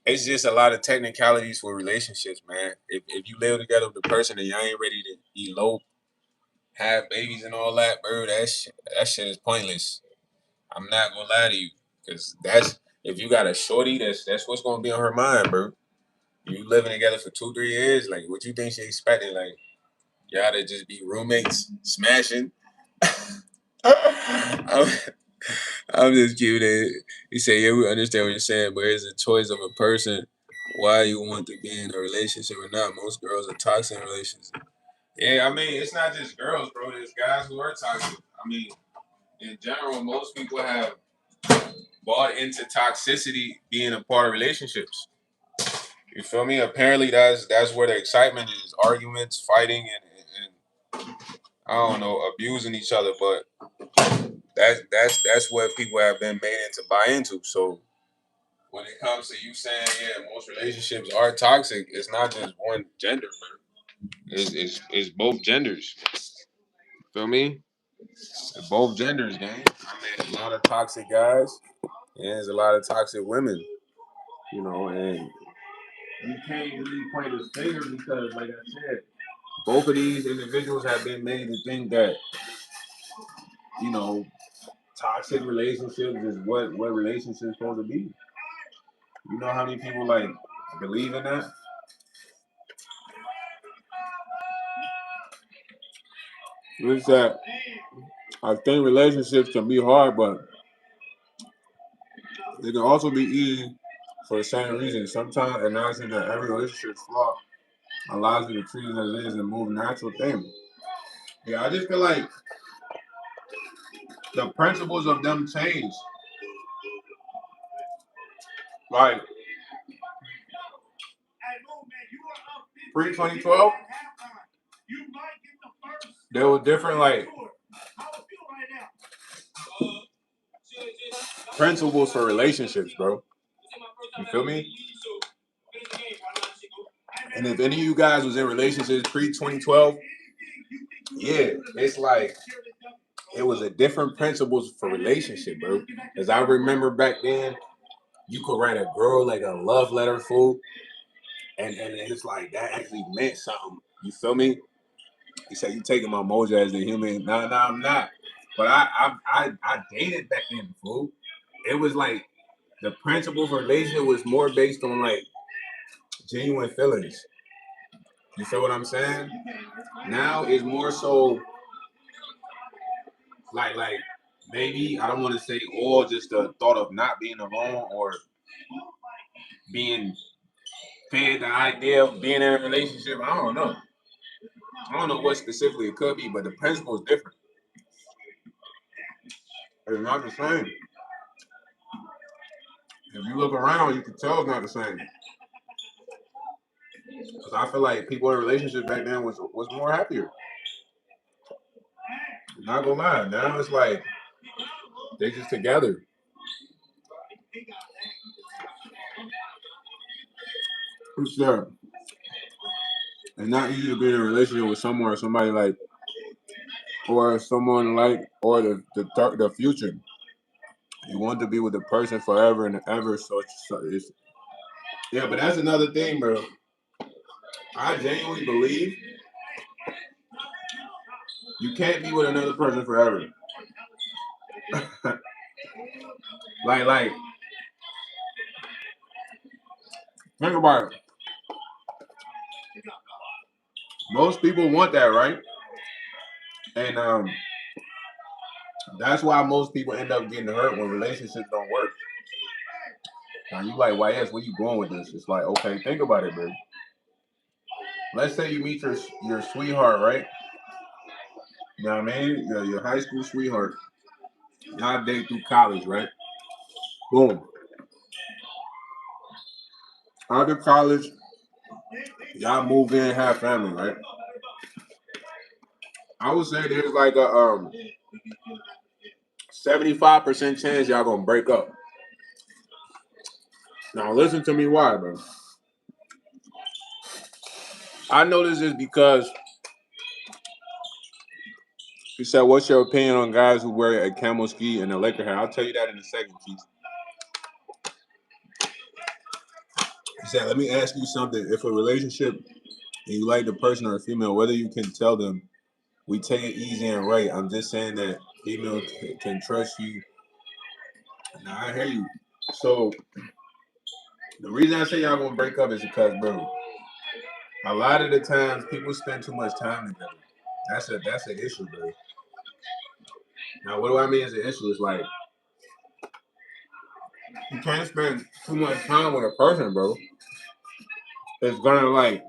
it's just a lot of technicalities for relationships, man. If you live together with the person and y'all ain't ready to elope, have babies and all that, bro, that shit is pointless. I'm not gonna lie to you, cause that's if you got a shorty, that's what's gonna be on her mind, bro. You living together for 2 3 years, like what you think she expecting, like y'all to just be roommates, smashing. I'm, I'm just keeping it. He said, "Yeah, we understand what you're saying, but it's a choice of a person why you want to be in a relationship or not. Most girls are toxic in relationships." Yeah, I mean, it's not just girls, bro. There's guys who are toxic. I mean, in general, most people have bought into toxicity being a part of relationships. You feel me? Apparently, that's where the excitement is: arguments, fighting, and I don't know, abusing each other. But that's what people have been made into buy into. So when it comes to you saying, yeah, most relationships are toxic, it's not just one gender, man. It's both genders. Feel me? It's both genders, gang. I mean, a lot of toxic guys and there's a lot of toxic women. You know, and you can't really point a finger because, like I said, both of these individuals have been made to think that, you know, toxic relationships is what relationships supposed to be. You know how many people like believe in that? It's that I think relationships can be hard, but they can also be easy for the same reason. Sometimes acknowledging that every relationship is flawed allows you to treat it as it is and move natural things. Yeah, I just feel like the principles of them change. Like pre 2012, there were different like principles for relationships, bro. You feel me? And if any of you guys was in relationships pre 2012, yeah, it's like it was a different principles for relationship, bro. As I remember back then, you could write a girl like a love letter, fool, and it's like that actually meant something. You feel me? He said, "You taking my mojo as a human?" No, no, I'm not. But I dated back then, fool. It was like the principle for relationship was more based on like genuine feelings. You feel what I'm saying? Now it's more so like maybe I don't want to say all just the thought of not being alone or being fed the idea of being in a relationship. I don't know. I don't know what specifically it could be, but the principle is different. It's not the same. If you look around, you can tell it's not the same. Because I feel like people in relationships back then was more happier. Not gonna lie. Now it's like they just together. For sure. It's not easy to be in a relationship with someone or somebody like or someone like or the future. You want to be with the person forever and ever. So it's yeah, but that's another thing, bro. I genuinely believe You can't be with another person forever. like, think about it. Most people want that, right? And that's why most people end up getting hurt when relationships don't work. Now you like, YS, where you going with this? It's like, okay, think about it, bro. Let's say you meet your sweetheart, right? You know what I mean? Your high school sweetheart. Y'all date through college, right? Boom. After college, y'all move in, have family, right? I would say there's like a 75% chance y'all gonna break up. Now listen to me why, bro. I know this is because you said, what's your opinion on guys who wear a camel ski and a Laker hat? I'll tell you that in a second, Keith. He said, let me ask you something. If a relationship and you like the person or a female, whether you can tell them we take it easy and right. I'm just saying that female can trust you. Now I hear you. So the reason I say y'all gonna break up is because, bro, a lot of the times people spend too much time together. That's an issue, bro. Now what do I mean as an issue? It's like you can't spend too much time with a person, bro. It's gonna like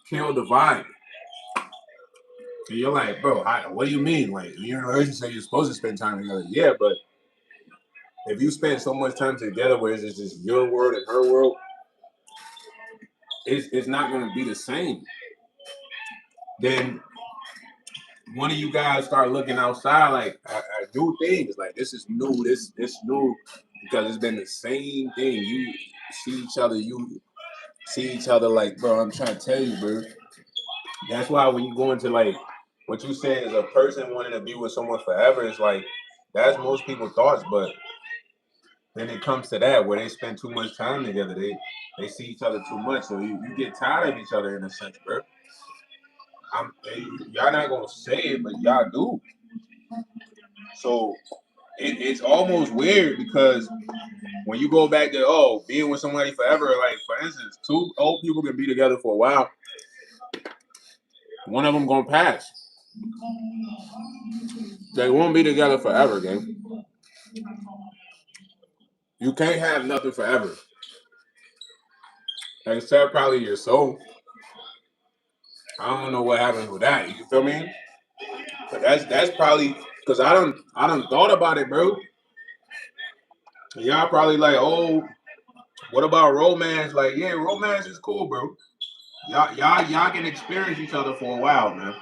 kill the vibe. And you're like, bro, what do you mean? Like you're in a relationship, you're supposed to spend time together. Yeah, but if you spend so much time together where it's just your world and her world, it's not gonna be the same. Then one of you guys start looking outside like I do things like this is new, this new because it's been the same thing. You see each other like, bro, I'm trying to tell you, bro. That's why when you go into like what you said is a person wanting to be with someone forever, it's like that's most people's thoughts, but then it comes to that where they spend too much time together, they see each other too much, so you get tired of each other in a sense, bro. Y'all not gonna say it, but y'all do. So it's almost weird because when you go back to being with somebody forever, like for instance, two old people can be together for a while. One of them gonna pass. They won't be together forever, gang. You can't have nothing forever, except probably your soul. I don't know what happens with that. You feel me? But that's probably because I don't thought about it, bro. Y'all probably like, oh, what about romance? Like, yeah, romance is cool, bro. Y'all can experience each other for a while, man.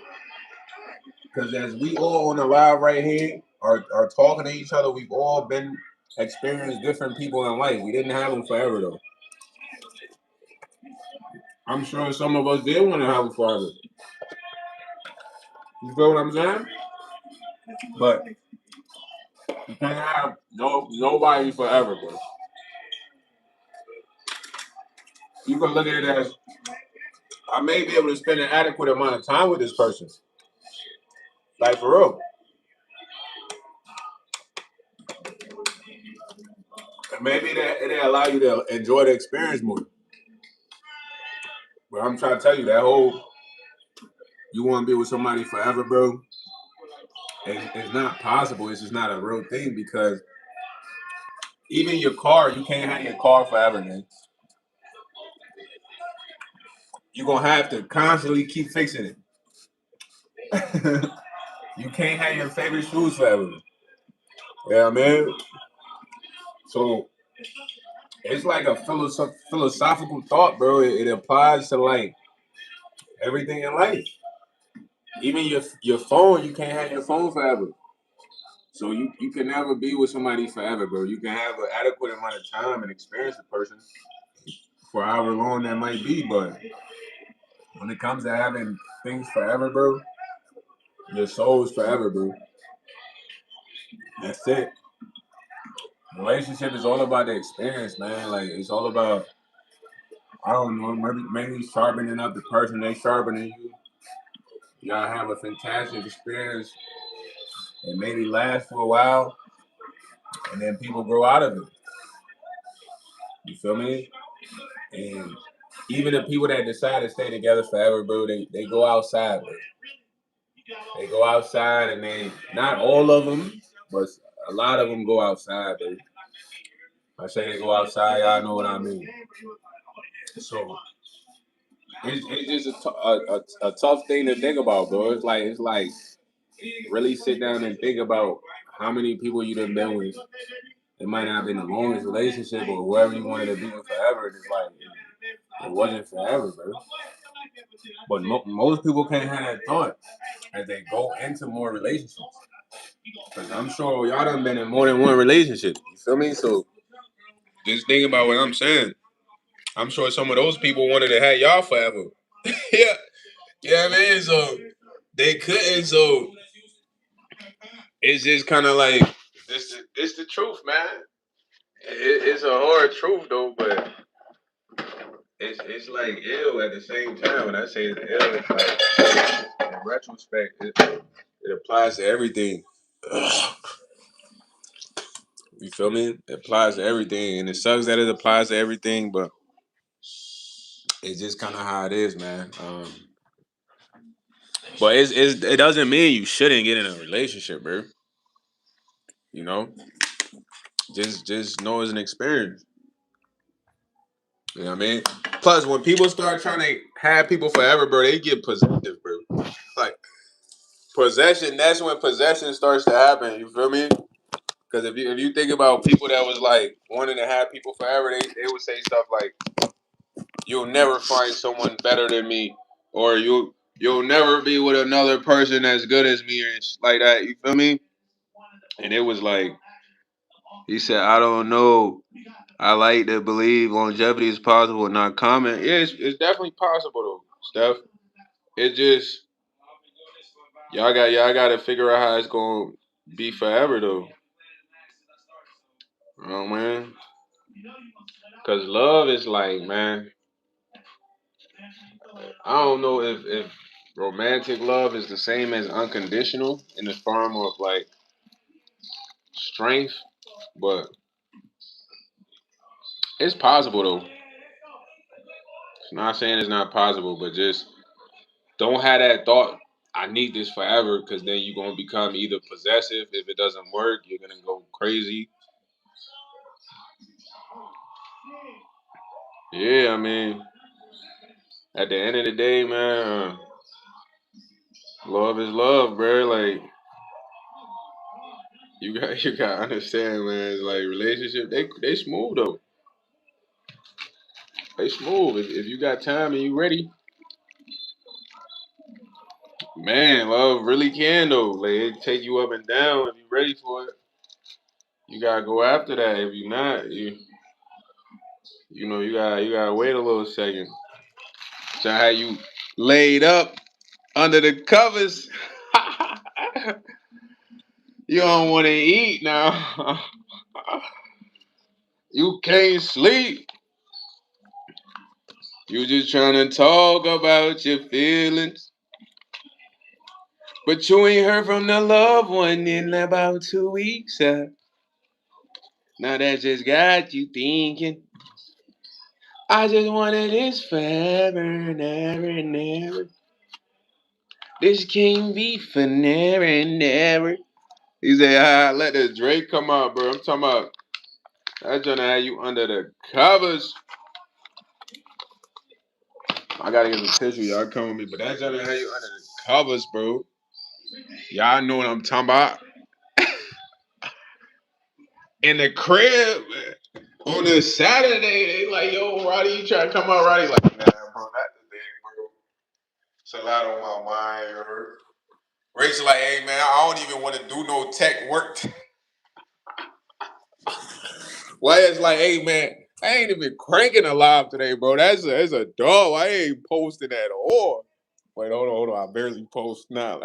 Because as we all on the live right here are talking to each other, we've all been experienced different people in life. We didn't have them forever though. I'm sure some of us did want to have them forever. You feel what I'm saying? But you can't have nobody forever, bro. You can look at it as I may be able to spend an adequate amount of time with this person. Like for real. And maybe it'll allow you to enjoy the experience more. But I'm trying to tell you that whole you want to be with somebody forever, bro. It's not possible. It's just not a real thing because even your car, you can't have your car forever, man. You're gonna have to constantly keep fixing it. You can't have your favorite shoes forever. Yeah, man. So it's like a philosophical thought, bro. It applies to like everything in life. Even your phone, you can't have your phone forever. So you can never be with somebody forever, bro. You can have an adequate amount of time and experience a person for however long that might be, but when it comes to having things forever, bro, your soul is forever, bro. That's it. Relationship is all about the experience, man. Like it's all about I don't know, maybe sharpening up the person they sharpening you. Y'all have a fantastic experience and maybe last for a while, and then people grow out of it. You feel me? And even the people that decide to stay together forever, bro, they go outside, bro. They go outside and not all of them, but a lot of them go outside, bro. I say they go outside, y'all know what I mean. So it's just a tough thing to think about, bro. It's like really sit down and think about how many people you done been with. It might not have been the longest relationship or whoever you wanted to be with forever. It's like it wasn't forever, bro. But most people can't have that thought as they go into more relationships. Because I'm sure y'all done been in more than one relationship. You feel me? So just think about what I'm saying. I'm sure some of those people wanted to have y'all forever. Yeah. Yeah, man. So they couldn't. So it's just kind of like this the truth, man. It's a hard truth though, but it's like ill at the same time. When I say it's ill, it's like in retrospect, it applies to everything. Ugh. You feel me? It applies to everything, and it sucks that it applies to everything, but it's just kind of how it is, man. But it doesn't mean you shouldn't get in a relationship, bro. You know, just know it's an experience. You know what I mean? Plus, when people start trying to have people forever, bro, they get possessive, bro. Like possession, that's when possession starts to happen. You feel me? Because if you think about people that was like wanting to have people forever, they would say stuff like, "You'll never find someone better than me," or "You'll never be with another person as good as me," or like that. You feel me? And it was like he said, "I don't know. I like to believe longevity is possible, not common." Yeah, it's definitely possible though, Steph. It just y'all got to figure out how it's gonna be forever though. You know, man. Cause love is like, man, I don't know if romantic love is the same as unconditional in the form of like strength, but it's possible though. It's not saying it's not possible, but just don't have that thought. I need this forever, because then you're gonna become either possessive. If it doesn't work, you're gonna go crazy. Yeah, I mean, at the end of the day, man, love is love, bro. Like you got to understand, man. It's like relationship, they smooth though. They smooth. If you got time and you ready, man, love really can though. Like it take you up and down. If you ready for it, you gotta go after that. If you not, you gotta wait a little second. So how you laid up under the covers, you don't want to eat now. You can't sleep. You just trying to talk about your feelings, but you ain't heard from the loved one in about 2 weeks. Now that just got you thinking. I just wanted this forever and ever and ever. This can't be for never and ever. He said, let the Drake come out, bro. I'm talking about that's gonna have you under the covers. I gotta get some tissue, y'all come with me, but that's gonna have you under the covers, bro. Y'all know what I'm talking about. In the crib on this Saturday, they like, yo, Roddy, you trying to come out, Roddy? Like, nah, bro, not today, bro. It's a lot on my mind, you heard? Rachel like, hey man, I don't even want to do no tech work. Why it's like, hey man, I ain't even cranking alive today, bro. That's a dog. I ain't posting at all. Wait, hold on. I barely post now.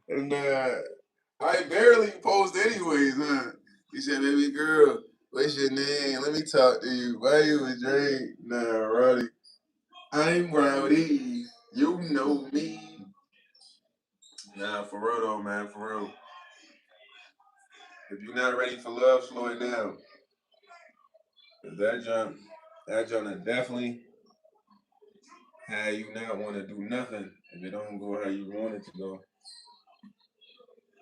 And I barely post anyways, huh? He said, baby girl, what's your name? Let me talk to you. Why you a drink? Nah, Roddy. I'm rowdy. You know me. Nah, for real though, man. For real. If you're not ready for love, slow it down. 'Cause that jump will definitely have you not want to do nothing if it don't go how you want it to go.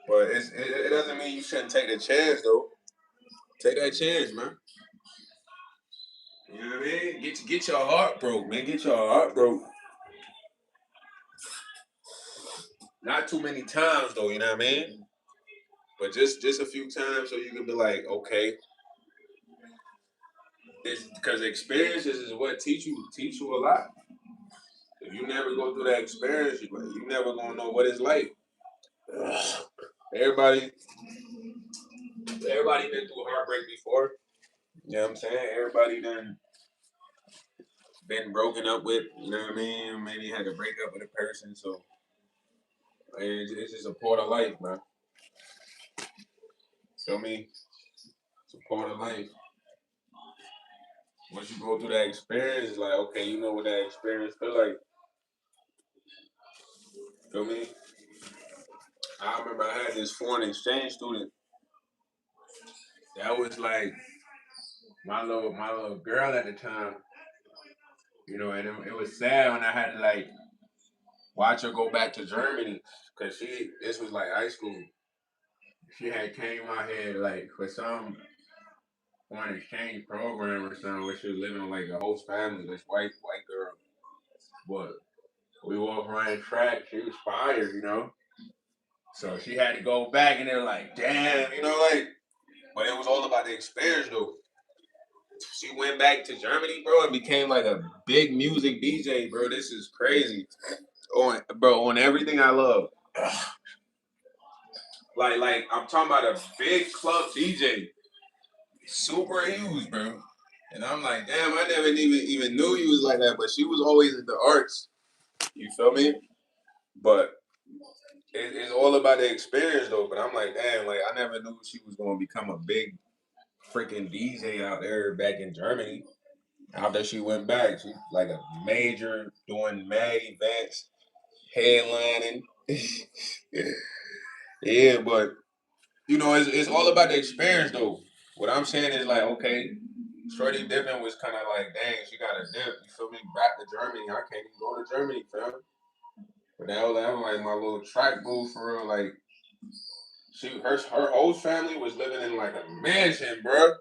But it doesn't mean you shouldn't take the chance though. Take that chance, man. You know what I mean? Get your heart broke, man. Get your heart broke. Not too many times though, you know what I mean? But just a few times so you can be like, okay, this because experiences is what teach you a lot. If you never go through that experience, you never gonna know what it's like. Ugh. Everybody, everybody been through heartbreak before. You know what I'm saying? Everybody done been broken up with. You know what I mean? Maybe had to break up with a person. So it's just a part of life, man. Feel me? It's a part of life. Once you go through that experience, it's like, okay, you know what that experience feel like. Feel me? I remember I had this foreign exchange student that was like my little girl at the time, you know, and it was sad when I had to like watch her go back to Germany because this was like high school. She had came out here like for some foreign exchange program or something where she was living with like a host family, this white girl. But we walked around track, she was fired, you know. So she had to go back and they're like, damn, you know, like, but it was all about the experience though. She went back to Germany, bro, and became like a big music DJ, bro. This is crazy. On everything I love. Like I'm talking about a big club DJ. Super huge, bro. And I'm like, damn, I never even knew you was like that. But she was always in the arts. You feel me? But it's all about the experience though. But I'm like, damn, like I never knew she was gonna become a big freaking DJ out there back in Germany. After she went back, she like a major doing mad events, headlining. Yeah, but you know, it's all about the experience though. What I'm saying is like, okay, Shorty dipping was kind of like, dang, she got a dip. You feel me? Back to Germany, I can't even go to Germany, fam. But that was like my little track boo for real. Like her whole family was living in like a mansion, bro.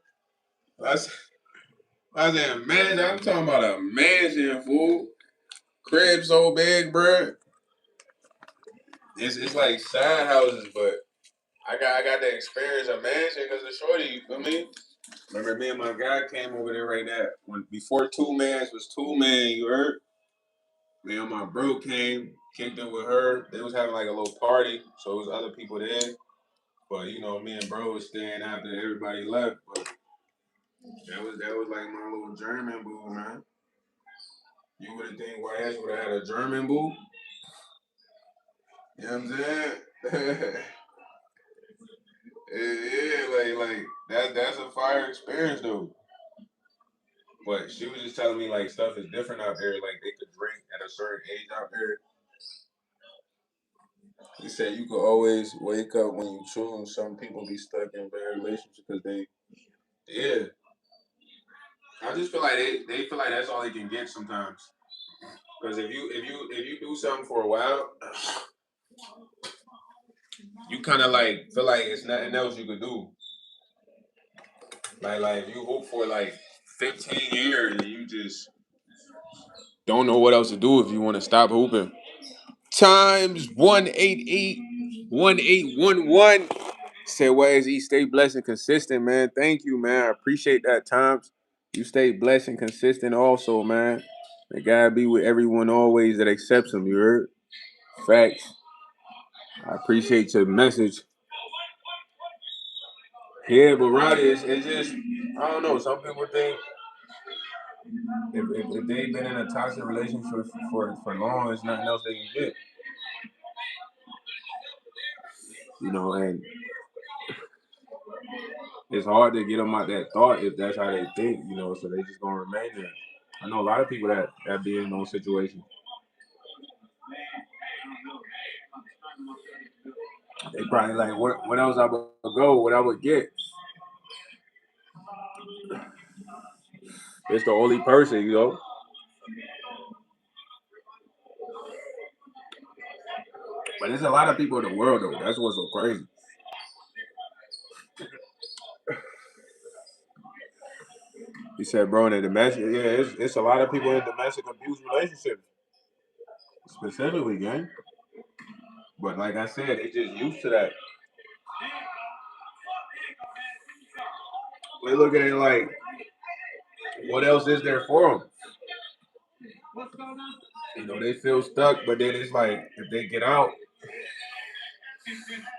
That's I said mansion. I'm talking about a mansion, fool. Crib so big, bro. It's like side houses, but I got the experience of mansion because of Shorty. You feel me? Remember me and my guy came over there right there when before two mans was two man. You heard? Me and my bro came, kicked it with her. They was having like a little party, so it was other people there. But you know, me and bro was staying after everybody left. But that was like my little German boo, man. You would have think YS would have had a German boo. You know what I'm saying? Yeah, like that's a fire experience though. But she was just telling me like stuff is different out there. Like they could drink at a certain age out there. He said you could always wake up when you choose. Some people be stuck in bad relationships because yeah. I just feel like they feel like that's all they can get sometimes. Because if you do something for a while, you kind of like feel like it's nothing else you could do. Like if you hoop for like 15 years and you just don't know what else to do if you want to stop hooping. Times 188 1811. Say YsEats, stay blessed and consistent, man. Thank you, man. I appreciate that. Times you stay blessed and consistent, also, man. May God be with everyone always that accepts Him. You heard? Facts. I appreciate your message. Yeah, but Roddy, it's just I don't know. Some people think if they've been in a toxic relationship for long, there's nothing else they can get. You know, and it's hard to get them out that thought if that's how they think. You know, so they just gonna remain there. I know a lot of people that be in those situations. They probably like, what else I would go, what I would get. It's the only person, you know. But there's a lot of people in the world though. That's what's so crazy. He said, bro, in a domestic, yeah, it's a lot of people in domestic abuse relationships, specifically, gang. But like I said, they just used to that. They look at it like, what else is there for them? You know, they feel stuck, but then it's like, if they get out,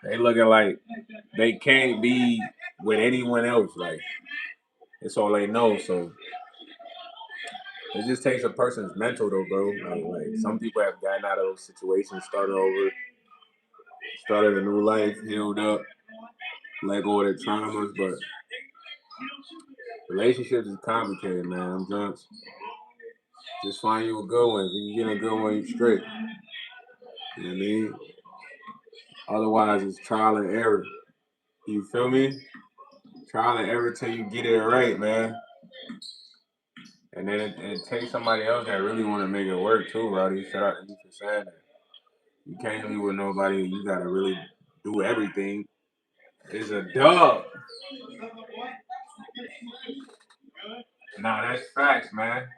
they looking like they can't be with anyone else. Like, it's all they know. So it just takes a person's mental, though, bro. Like some people have gotten out of those situations, started over, started a new life, healed up, let go of their traumas, but relationships is complicated, man. I'm just find you a good one. If you get a good one, you straight. You know what I mean? Otherwise, it's trial and error. You feel me? Trial and error till you get it right, man. And then it takes somebody else that really want to make it work too, Roddy. Shout out to you for saying that. You can't be with nobody. You gotta really do everything. It's a dub. Nah, that's facts, man.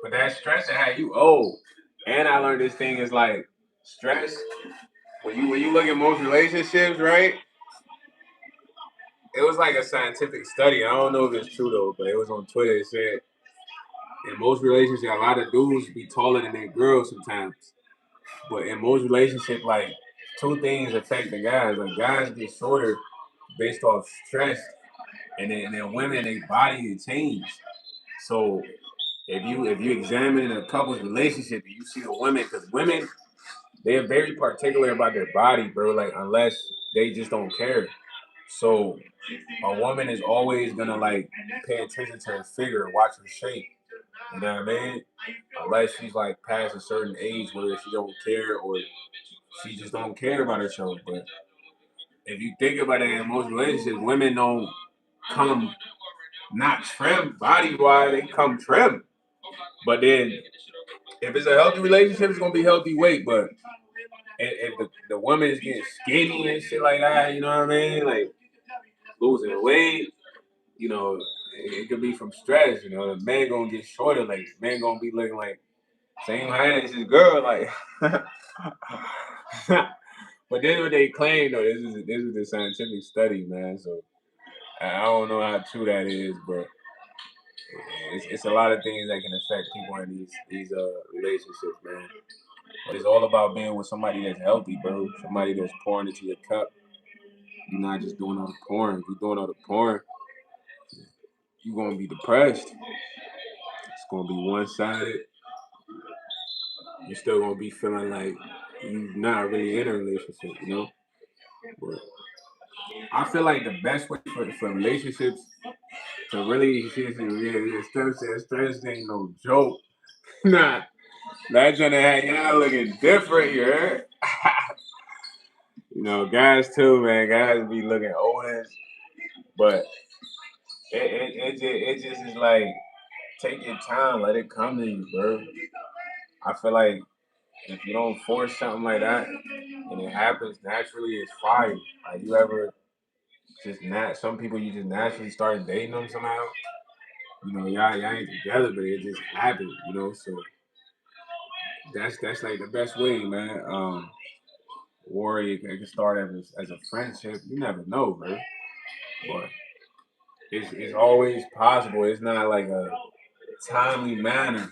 But that stress that had you old. And I learned this thing is like stress. When you look at most relationships, right? It was like a scientific study. I don't know if it's true though, but it was on Twitter. It said in most relationships, a lot of dudes be taller than their girls sometimes. But in most relationships, like two things affect the guys. Like guys get shorter based off stress, and then women, their body will change. So if you examine a couple's relationship and you see the women, because women they're very particular about their body, bro. Like unless they just don't care. So a woman is always gonna like pay attention to her figure, watch her shape. You know what I mean? Unless she's like past a certain age where she don't care or she just don't care about herself. But if you think about it in most relationships, women don't come not trim body wise, they come trim. But then if it's a healthy relationship, it's gonna be healthy weight. But if the woman is getting skinny and shit like that, you know what I mean? Like losing weight, you know, it could be from stress. You know, the man gonna get shorter. Like the man gonna be looking like same height as his girl. Like, but this is what they claim though. This is a scientific study, man. So I don't know how true that is, but it's a lot of things that can affect people in these relationships, man. But it's all about being with somebody that's healthy, bro. Somebody that's pouring into your cup. You're not just doing all the pouring. If you're doing all the pouring, you're gonna be depressed. It's gonna be one sided. You're still gonna be feeling like you're not really in a relationship, you know. But I feel like the best way for relationships to really stress ain't no joke. Nah, that's gonna have y'all looking different here. You know, guys too, man. Guys be looking older, but it just is like take your time, let it come to you, bro. I feel like if you don't force something like that and it happens naturally, it's fire. Like you ever just not some people you just naturally start dating them somehow. You know, y'all ain't together, but it just happened, you know. So that's like the best way, man. Or it can start as a friendship. You never know, bro. But it's always possible. It's not like a timely manner.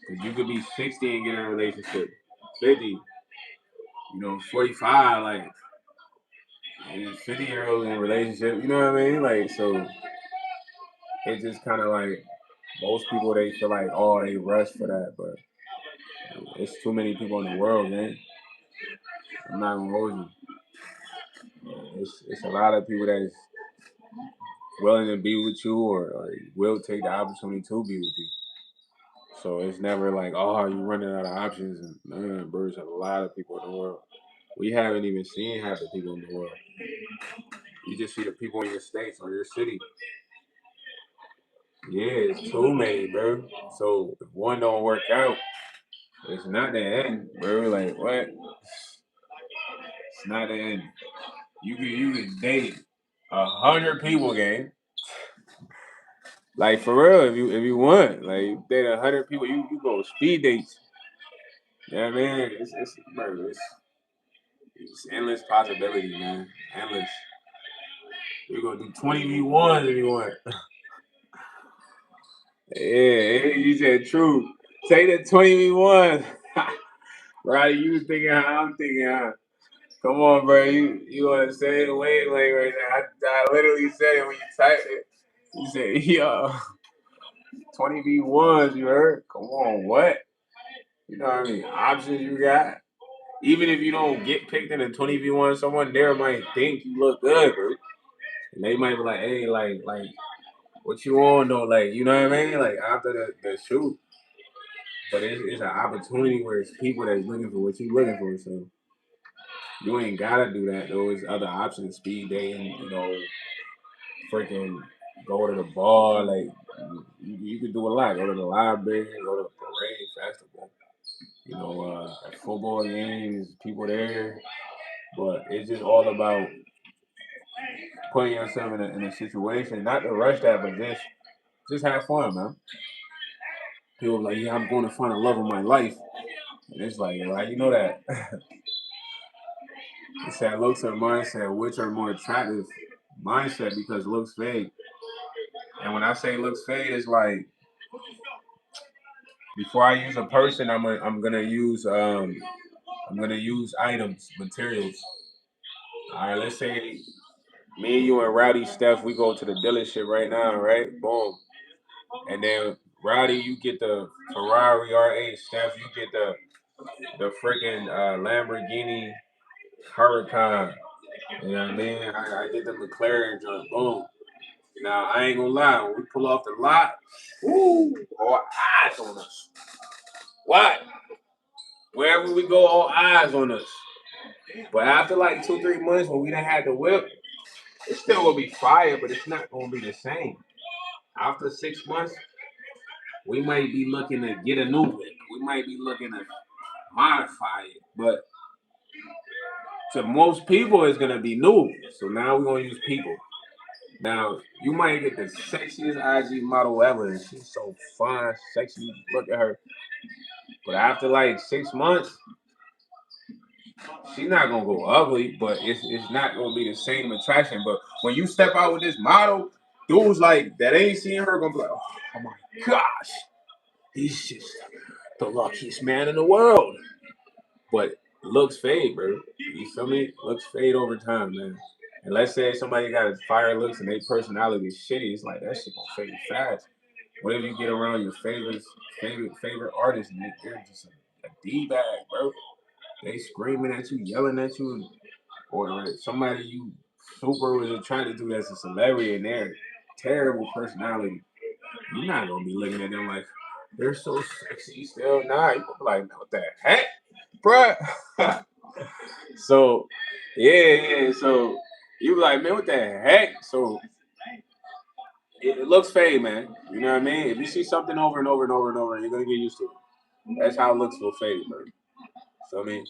Cause you could be 60 and get in a relationship, 50, 45, like and 50-year-old in a relationship. You know what I mean? Like so, it's just kind of like most people they feel like oh they rush for that, but it's too many people in the world, man. I'm not gonna hold you. It's a lot of people that's willing to be with you or will take the opportunity to be with you. So it's never like, oh, you running out of options. And nah, bro, there's a lot of people in the world. We haven't even seen half the people in the world. You just see the people in your states or your city. Yeah, it's too many, bro. So if one don't work out, it's not the end, bro. Like what? It's not the end. You can date 100 people, gang. Like for real, if you want, like you date 100 people, you go speed dates. Yeah, man, it's bro, it's endless possibility, man. Endless. We're gonna do 20v1s if you want. Yeah, you said true. Take the 20v1. Right, you thinking how I'm thinking, huh? Come on, bro. You on the same wavelength right now. I literally said it when you typed it. You said, yo, 20v1s, you heard? Come on, what? You know what I mean? Options you got. Even if you don't get picked in a 20v1, someone there might think you look good, bro. And they might be like, hey, like, what you on though? Like, you know what I mean? Like after the shoot. But it's an opportunity where it's people that's looking for what you looking for. So you ain't gotta do that. Those other options, speed dating, freaking go to the bar. Like you could do a lot. Go to the library, go to the parade, festival. Football games, people there. But it's just all about putting yourself in a situation, not to rush that, but just have fun, man. People are like, yeah, I'm going to find the love of my life. And it's like, right, you know that. It's that looks or mindset, which are more attractive mindset because looks fade. And when I say looks fade, it's like before I use a person, I'm gonna use items, materials. All right, let's say me and you and Rowdy Steph, we go to the dealership right now, right? Boom. And then Rowdy, you get the Ferrari R8. Steph, you get the freaking Lamborghini Huracan. You know what I mean? I get the McLaren joint. Boom. Now I ain't gonna lie, when we pull off the lot, woo, all eyes on us. What? Wherever we go, all eyes on us. But after like 2, 3 months, when we done had the whip, it's still gonna be fire, but it's not gonna be the same. After 6 months, we might be looking to get a new whip. We might be looking to modify it, but to most people, it's gonna be new. So now we're gonna use people. Now you might get the sexiest IG model ever, and she's so fine, sexy. Look at her. But after like 6 months, she's not gonna go ugly, but it's not gonna be the same attraction. But when you step out with this model, dudes like that ain't seeing her gonna be like, oh my gosh, he's just the luckiest man in the world. But looks fade, bro. You feel me? Looks fade over time, man. And let's say somebody got fire looks and their personality is shitty, it's like that shit gonna fade fast. What if you get around your favorite artists and they're just a D bag, bro? They screaming at you, yelling at you, or somebody you super was attracted to that's a celebrity and they're terrible personality. You're not gonna be looking at them like they're so sexy still. Nah, you gonna be like, what the heck, bruh? So, yeah. So you be like, man, what the heck? So it looks fade, man. You know what I mean? If you see something over and over and over and over, you're gonna get used to it. That's how it looks will fade, bro. So I mean,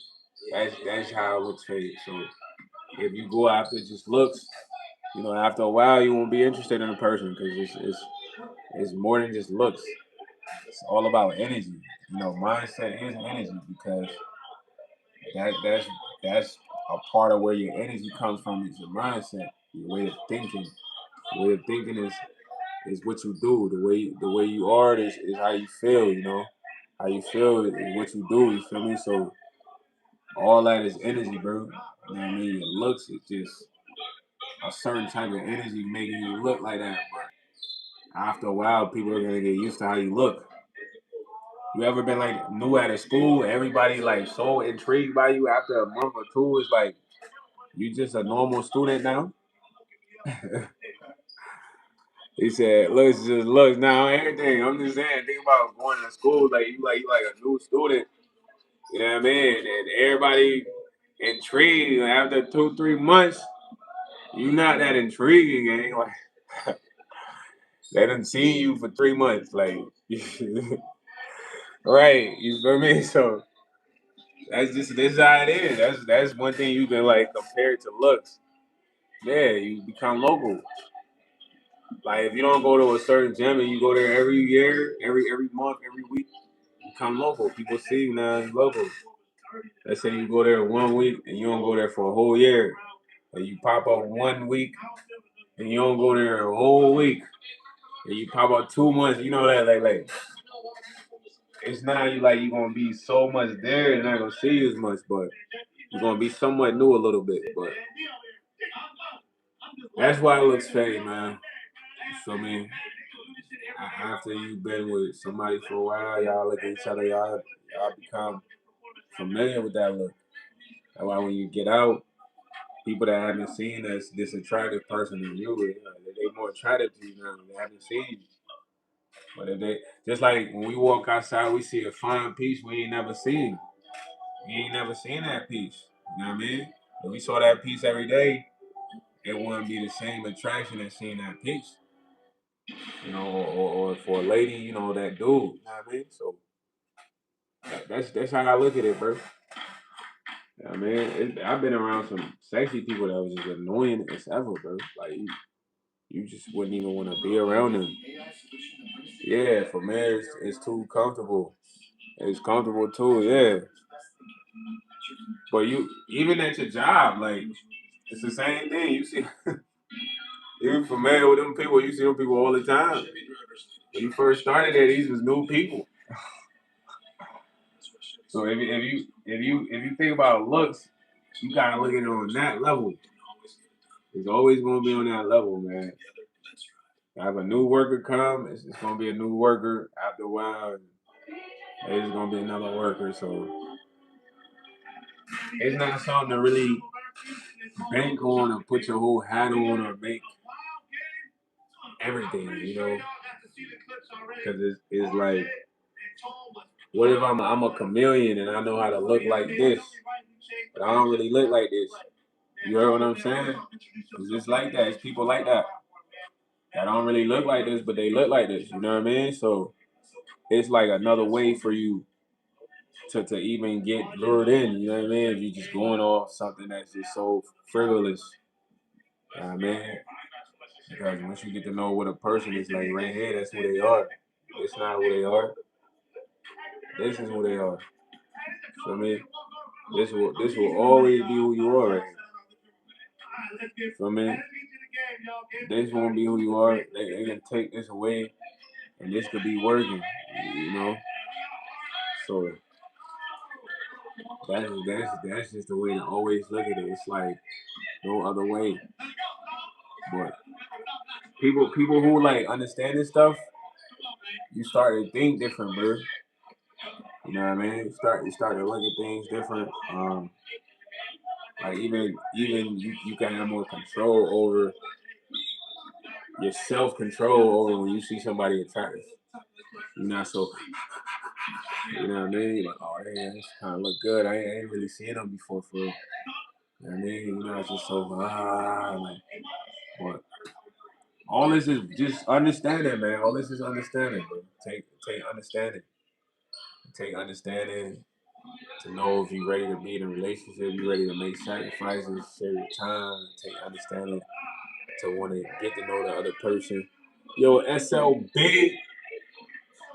that's how it looks fade. So if you go after just looks, after a while you won't be interested in a person because it's more than just looks. It's all about energy. Mindset is energy because that's a part of where your energy comes from is your mindset, your way of thinking. The way of thinking is what you do. The way you are is how you feel. How you feel is what you do. You feel me? So all that is energy, bro. You know what I mean? Your looks is just a certain type of energy making you look like that. But after a while, people are gonna get used to how you look. You ever been like new at a school? Everybody like so intrigued by you after a month or two. It's like you just a normal student now. He said, looks just looks. Now everything. I'm just saying, think about going to school, like you like a new student. You know what I mean? And everybody intrigued after 2-3 months. You not that intriguing, ain't like they done seen you for 3 months, like right. You feel me? So that's just this how it is. That's one thing you can like compare to looks. Yeah, you become local. Like if you don't go to a certain gym and you go there every year, every month, every week, you become local. People see you now as local. Let's say you go there 1 week and you don't go there for a whole year. Or you pop up 1 week and you don't go there a whole week. And you pop up 2 months, you know that like it's not like you're gonna be so much there and not gonna see you as much, but you're gonna be somewhat new a little bit. But that's why it looks fake, man. So I mean, after you've been with somebody for a while, y'all look at each other, y'all become familiar with that look. That's why when you get out, people that haven't seen this attractive person in you, they more attractive to you now. They haven't seen you. But if they just like when we walk outside, we see a fine piece we ain't never seen. We ain't never seen that piece. You know what I mean? If we saw that piece every day, it wouldn't be the same attraction as seeing that piece. You know, or for a lady, you know, that dude. You know what I mean? So that's how I look at it, bro. I mean, I've been around some sexy people that was just annoying as ever, bro. Like you just wouldn't even want to be around them. Yeah, for me, it's too comfortable. It's comfortable too, yeah. But you even at your job, like it's the same thing. You see, you're familiar with them people. You see them people all the time. When you first started there, these was new people. So if you think about looks, you gotta look at it on that level. It's always gonna be on that level, man. Have a new worker come, it's gonna be a new worker. After a while, there's gonna be another worker. So it's not something to really bank on or put your whole hat on or make everything, you know. Because it's like, what if I'm a chameleon and I know how to look like this, but I don't really look like this. You heard what I'm saying? It's just like that. It's people like that that don't really look like this, but they look like this. You know what I mean? So it's like another way for you to even get lured in. You know what I mean? If you just going off something that's just so frivolous. You know what I mean? Because once you get to know what a person is like right here, that's who they are. It's not who they are. This is who they are. So I mean, this will always be who you are right here. So I mean, this won't be who you are. They can take this away and this could be working. You know? So that's just the way to always look at it. It's like no other way. But people who like understand this stuff, you start to think different, bro. You know what I mean? You start to look at things different. Like even you can have more control over your self control over when you see somebody attractive. You're not so, you know what I mean? You're like, oh yeah, this kind of look good. I ain't really seen them before for real. You know what I mean? You know, it's just so like, but all this is just understanding, man. All this is understanding, bro. Take understanding. Take understanding to know if you're ready to be in a relationship, you're ready to make sacrifices, share your time, take understanding to want to get to know the other person. Yo, SLB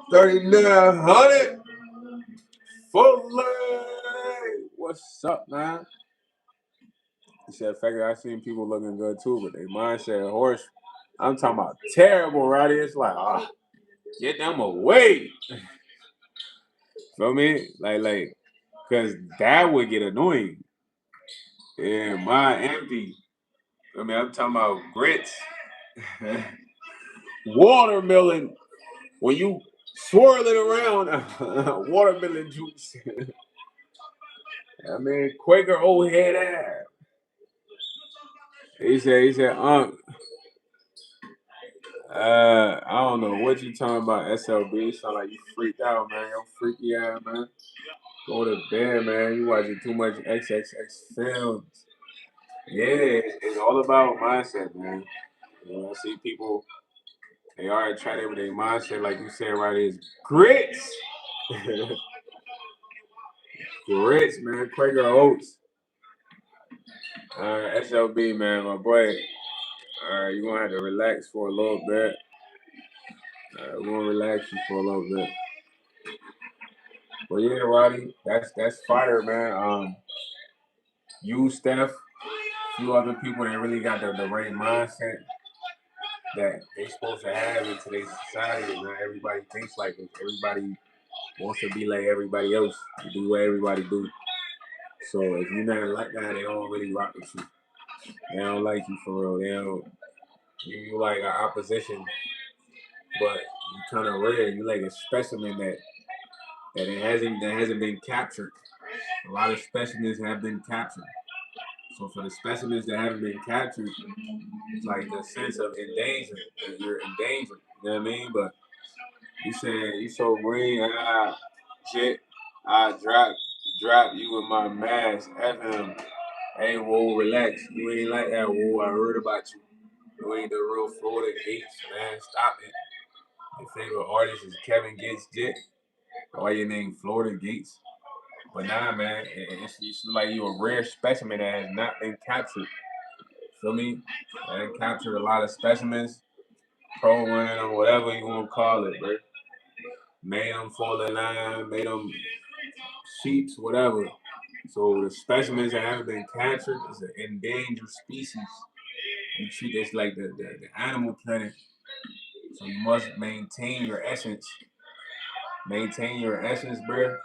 3900 Fuller. What's up, man? He said, "Figure I seen people looking good too, but they mind said horse. I'm talking about terrible, right? It's like, get them away. Feel me? Cause that would get annoying. Yeah, mine empty. I mean, I'm talking about grits, watermelon. When you swirl it around, watermelon juice. I mean, Quaker old head ass. He said, I don't know what you talking about, SLB. Sound like you freaked out, man. Yo, freaky out, man. Go to bed, man. You watching too much XXX films. Yeah, it's all about mindset, man. You know, I see people, they are attracted with their mindset, like you said, right? Is grits. Grits, man. Quaker Oats. SLB, man, my boy. You're going to have to relax for a little bit. We're going to relax you for a little bit. But yeah, Roddy, that's fire, man. You, Steph, a few other people that really got the right mindset that they supposed to have in today's society. Not everybody thinks like this. Everybody wants to be like everybody else. To do what everybody do. So if you're not like that, they don't really rock with you. They don't like you for real. They don't. You like an opposition, but you kind of rare. You like a specimen that hasn't been captured. A lot of specimens have been captured. So for the specimens that haven't been captured, it's like the sense of endangerment. That you're endangered. You know what I mean? But you saying you so green, shit, I drop you with my mask. FM. Hey, whoa, relax. You ain't like that, whoa. I heard about you. You ain't the real Florida Gates, man. Stop it. Your favorite artist is Kevin Gates Jit. Why your name Florida Gates? But nah, man, it's like you a rare specimen that has not been captured. Feel me? I captured a lot of specimens, program or whatever you want to call it, bro. Made them fall in line, made them sheeps, whatever. So the specimens that haven't been captured is an endangered species. You treat this like the animal planet. So you must maintain your essence. Maintain your essence, bro.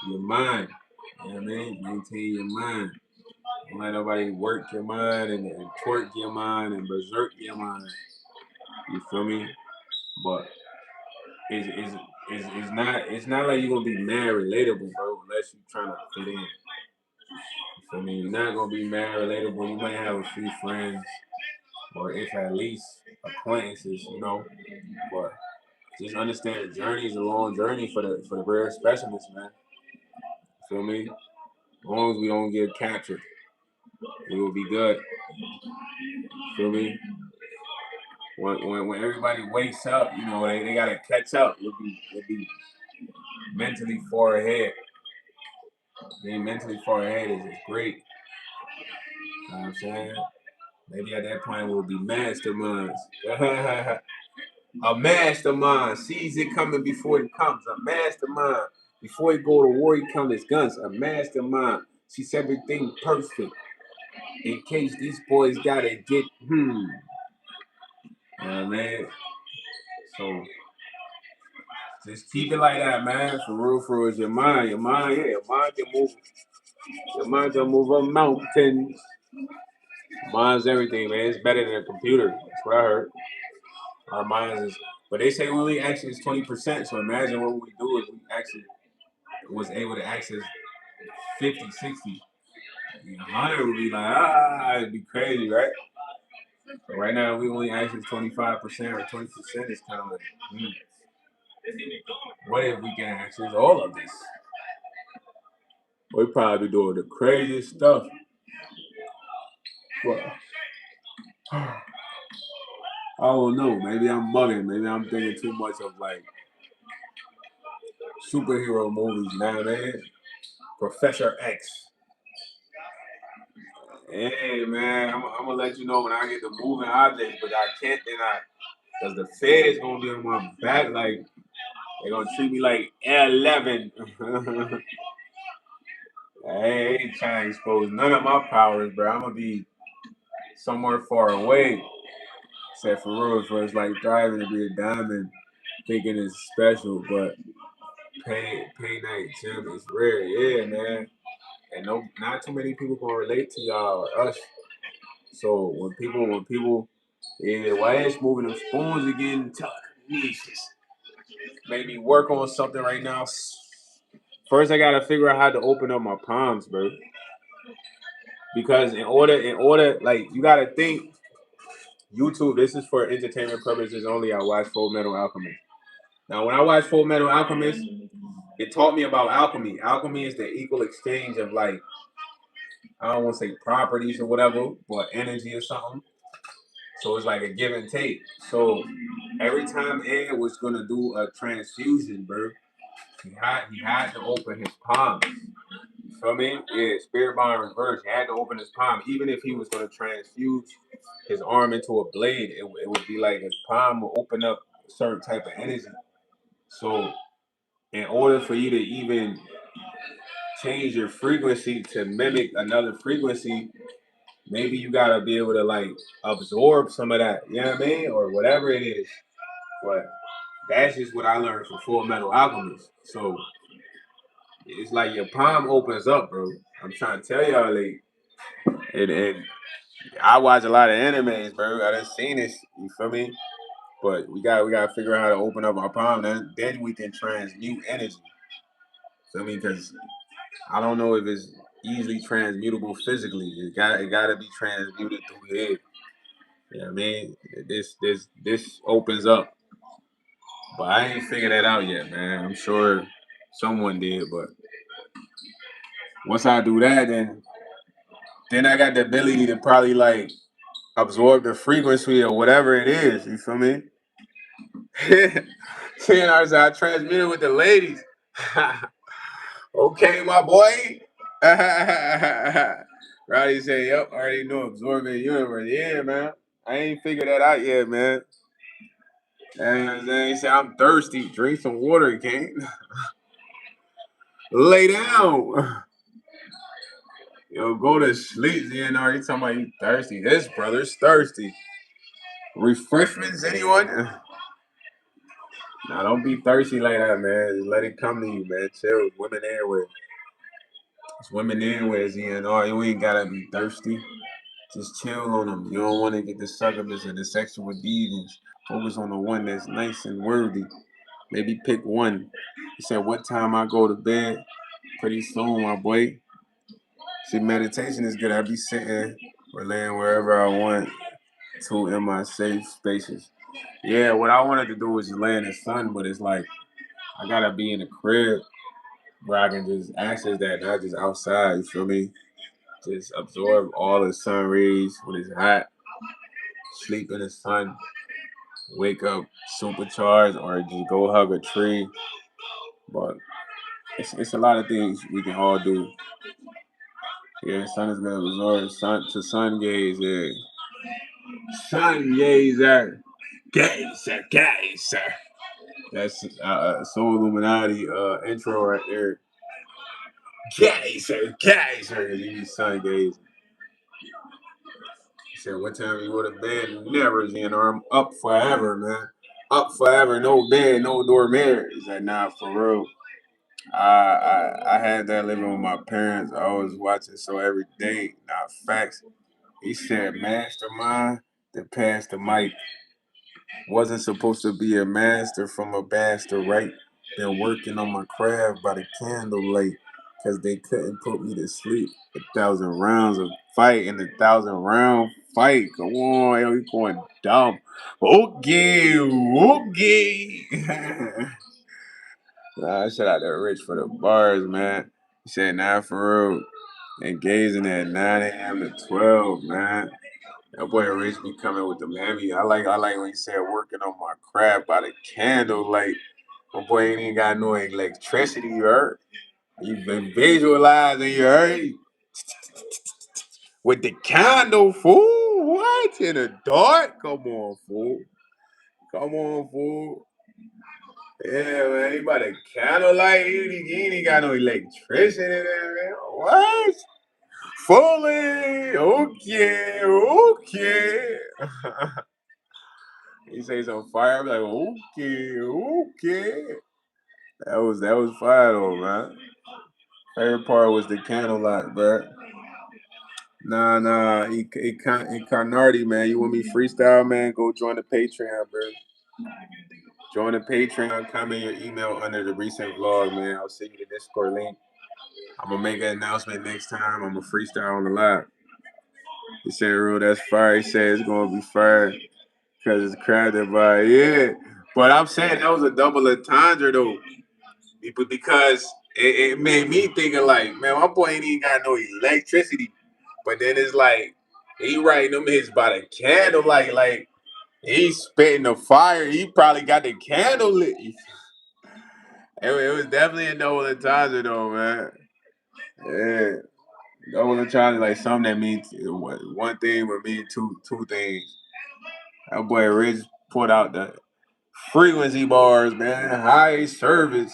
Your mind. You know what I mean? Maintain your mind. Don't let nobody work your mind and twerk your mind and berserk your mind. You feel me? But it's not like you're gonna be mad relatable, bro, unless you're trying to fit in. You feel me? You're not gonna be mad relatable. You might have a few friends, or if at least acquaintances, you know. But just understand the journey is a long journey for the rare specimens, man. You feel me? As long as we don't get captured, we will be good. You feel me? When everybody wakes up, you know, they gotta catch up. You'll be mentally far ahead. Being mentally far ahead is great. You know what I'm saying? Maybe at that point we'll be masterminds. A mastermind sees it coming before it comes. A mastermind. Before he go to war, he count his guns. A mastermind. Sees everything perfect. In case these boys gotta get man. So just keep it like that, man. For real, is your mind. Your mind, yeah, your mind can move. Your mind can move up mountains. Mind's everything, man. It's better than a computer. That's what I heard. Our minds is, but they say we only access 20%. So imagine what we do if we actually was able to access 50, 60. 100 would be like, it'd be crazy, right? But right now, we only access 25% or 20%. It's kind of like, what if we can access all of this? We'd probably be doing the craziest stuff. But, I don't know. Maybe I'm bugging. Maybe I'm thinking too much of like superhero movies now, man. Professor X. Hey, man, I'm gonna let you know when I get the moving objects, but I can't deny because the Fed's gonna be on my back. Like they're gonna treat me like 11. I ain't trying to expose none of my powers, bro. I'm gonna be somewhere far away. Except for real, so it's like driving to be a diamond, thinking it's special, but pain night gym is rare, yeah, man. And no, not too many people gonna relate to y'all or us. So when people, yeah, why is moving them spoons again? Telekinesis. Made me work on something right now. First, I gotta figure out how to open up my palms, bro. Because in order, like you gotta think YouTube. This is for entertainment purposes only. I watch Full Metal Alchemist. Now, when I watch Full Metal Alchemist, it taught me about alchemy. Alchemy is the equal exchange of like, I don't want to say properties or whatever, but energy or something. So it's like a give and take. So every time Ed was gonna do a transfusion, bro, he had to open his palm. You feel me? Yeah, spirit bond reverse. He had to open his palm, even if he was gonna transfuse his arm into a blade. It would be like his palm will open up a certain type of energy. So in order for you to even change your frequency to mimic another frequency, maybe you gotta be able to like absorb some of that, you know what I mean? Or whatever it is. But that's just what I learned from Full Metal Alchemist. So it's like your palm opens up, bro. I'm trying to tell y'all, like, and I watch a lot of animes, bro. I done seen this, you feel me? But we gotta figure out how to open up our palm. Then we can transmute energy. Feel me? Because I don't know if it's easily transmutable physically. It gotta be transmuted through the head. You know what I mean? This opens up. But I ain't figured that out yet, man. I'm sure someone did, but once I do that, then I got the ability to probably like absorb the frequency or whatever it is. You feel me? Seeing I transmitted with the ladies. Okay, my boy. Roddy said, "Yep, already know absorbing universe." Yeah, man. I ain't figured that out yet, man. And then he said, "I'm thirsty. Drink some water, King. Lay down. Yo, go to sleep." ZNR, he talking about you thirsty. This brother's thirsty. Refreshments, anyone? Nah, don't be thirsty like that, man. Just let it come to you, man. Chill. Women everywhere. It's women everywhere, ZNR. You ain't gotta be thirsty. Just chill on them. You don't want to get the succubus and the sexual deviants. Focus on the one that's nice and worthy. Maybe pick one. He said, "What time I go to bed?" Pretty soon, my boy. See, meditation is good. I be sitting or laying wherever I want to in my safe spaces. Yeah, what I wanted to do was just lay in the sun, but it's like I gotta be in the crib where I can just access that, not just outside. You feel me? Just absorb all the sun rays when it's hot, sleep in the sun, wake up supercharged, or just go hug a tree. But it's a lot of things we can all do. Yeah, sun is gonna absorb sun gaze. Yeah, sun gazer, gazer. That's Soul Illuminati intro right there. Gazer. You be sun gazing. He said, "What time you go to bed?" Never, Xander. I'm up forever, man. Up forever. No bed, no door mirror. He said, "Nah, for real." I had that living with my parents. I was watching so every day. Not facts. He said, "Mastermind that passed the mic. Wasn't supposed to be a master from a bastard, right? Been working on my craft by the candlelight because they couldn't put me to sleep. 1,000 rounds of fight and 1,000 round fight. Come on, yo, you going dumb. Okay. Nah, shout out to Rich for the bars, man. He said, "Nah, for real." And gazing at 9 a.m. to 12, man. That boy Rich be coming with the mammy. I like when he said working on my craft by the candle. Like my boy ain't even got no electricity, you heard? You been visualizing, you heard? With the candle, fool. What? In the dark? Come on, fool. Come on, fool. Yeah, man. He by the candlelight. He ain't got no electricity in there, man. What? Fully. Okay. He say some fire. I'm like, okay. That was fire though, man. Favorite part was the candlelight, bro. Nah. Incarnati, man. You want me freestyle, man? Go join the Patreon, bro. Join the Patreon. Comment your email under the recent vlog, man. I'll send you the Discord link. I'm gonna make an announcement next time. I'm gonna freestyle on the live. He said, "Real, that's fire." He said it's gonna be fire because it's crafted by But I'm saying that was a double entendre though, because it made me thinking like, man, my boy ain't even got no electricity. But then it's like he writing them hits by the candle, like he's spitting the fire. He probably got the candle lit. It was definitely a double entendre though, man. Yeah. Double entendre like something that means one thing would mean two things. That boy Rich put out the frequency bars, man. High service.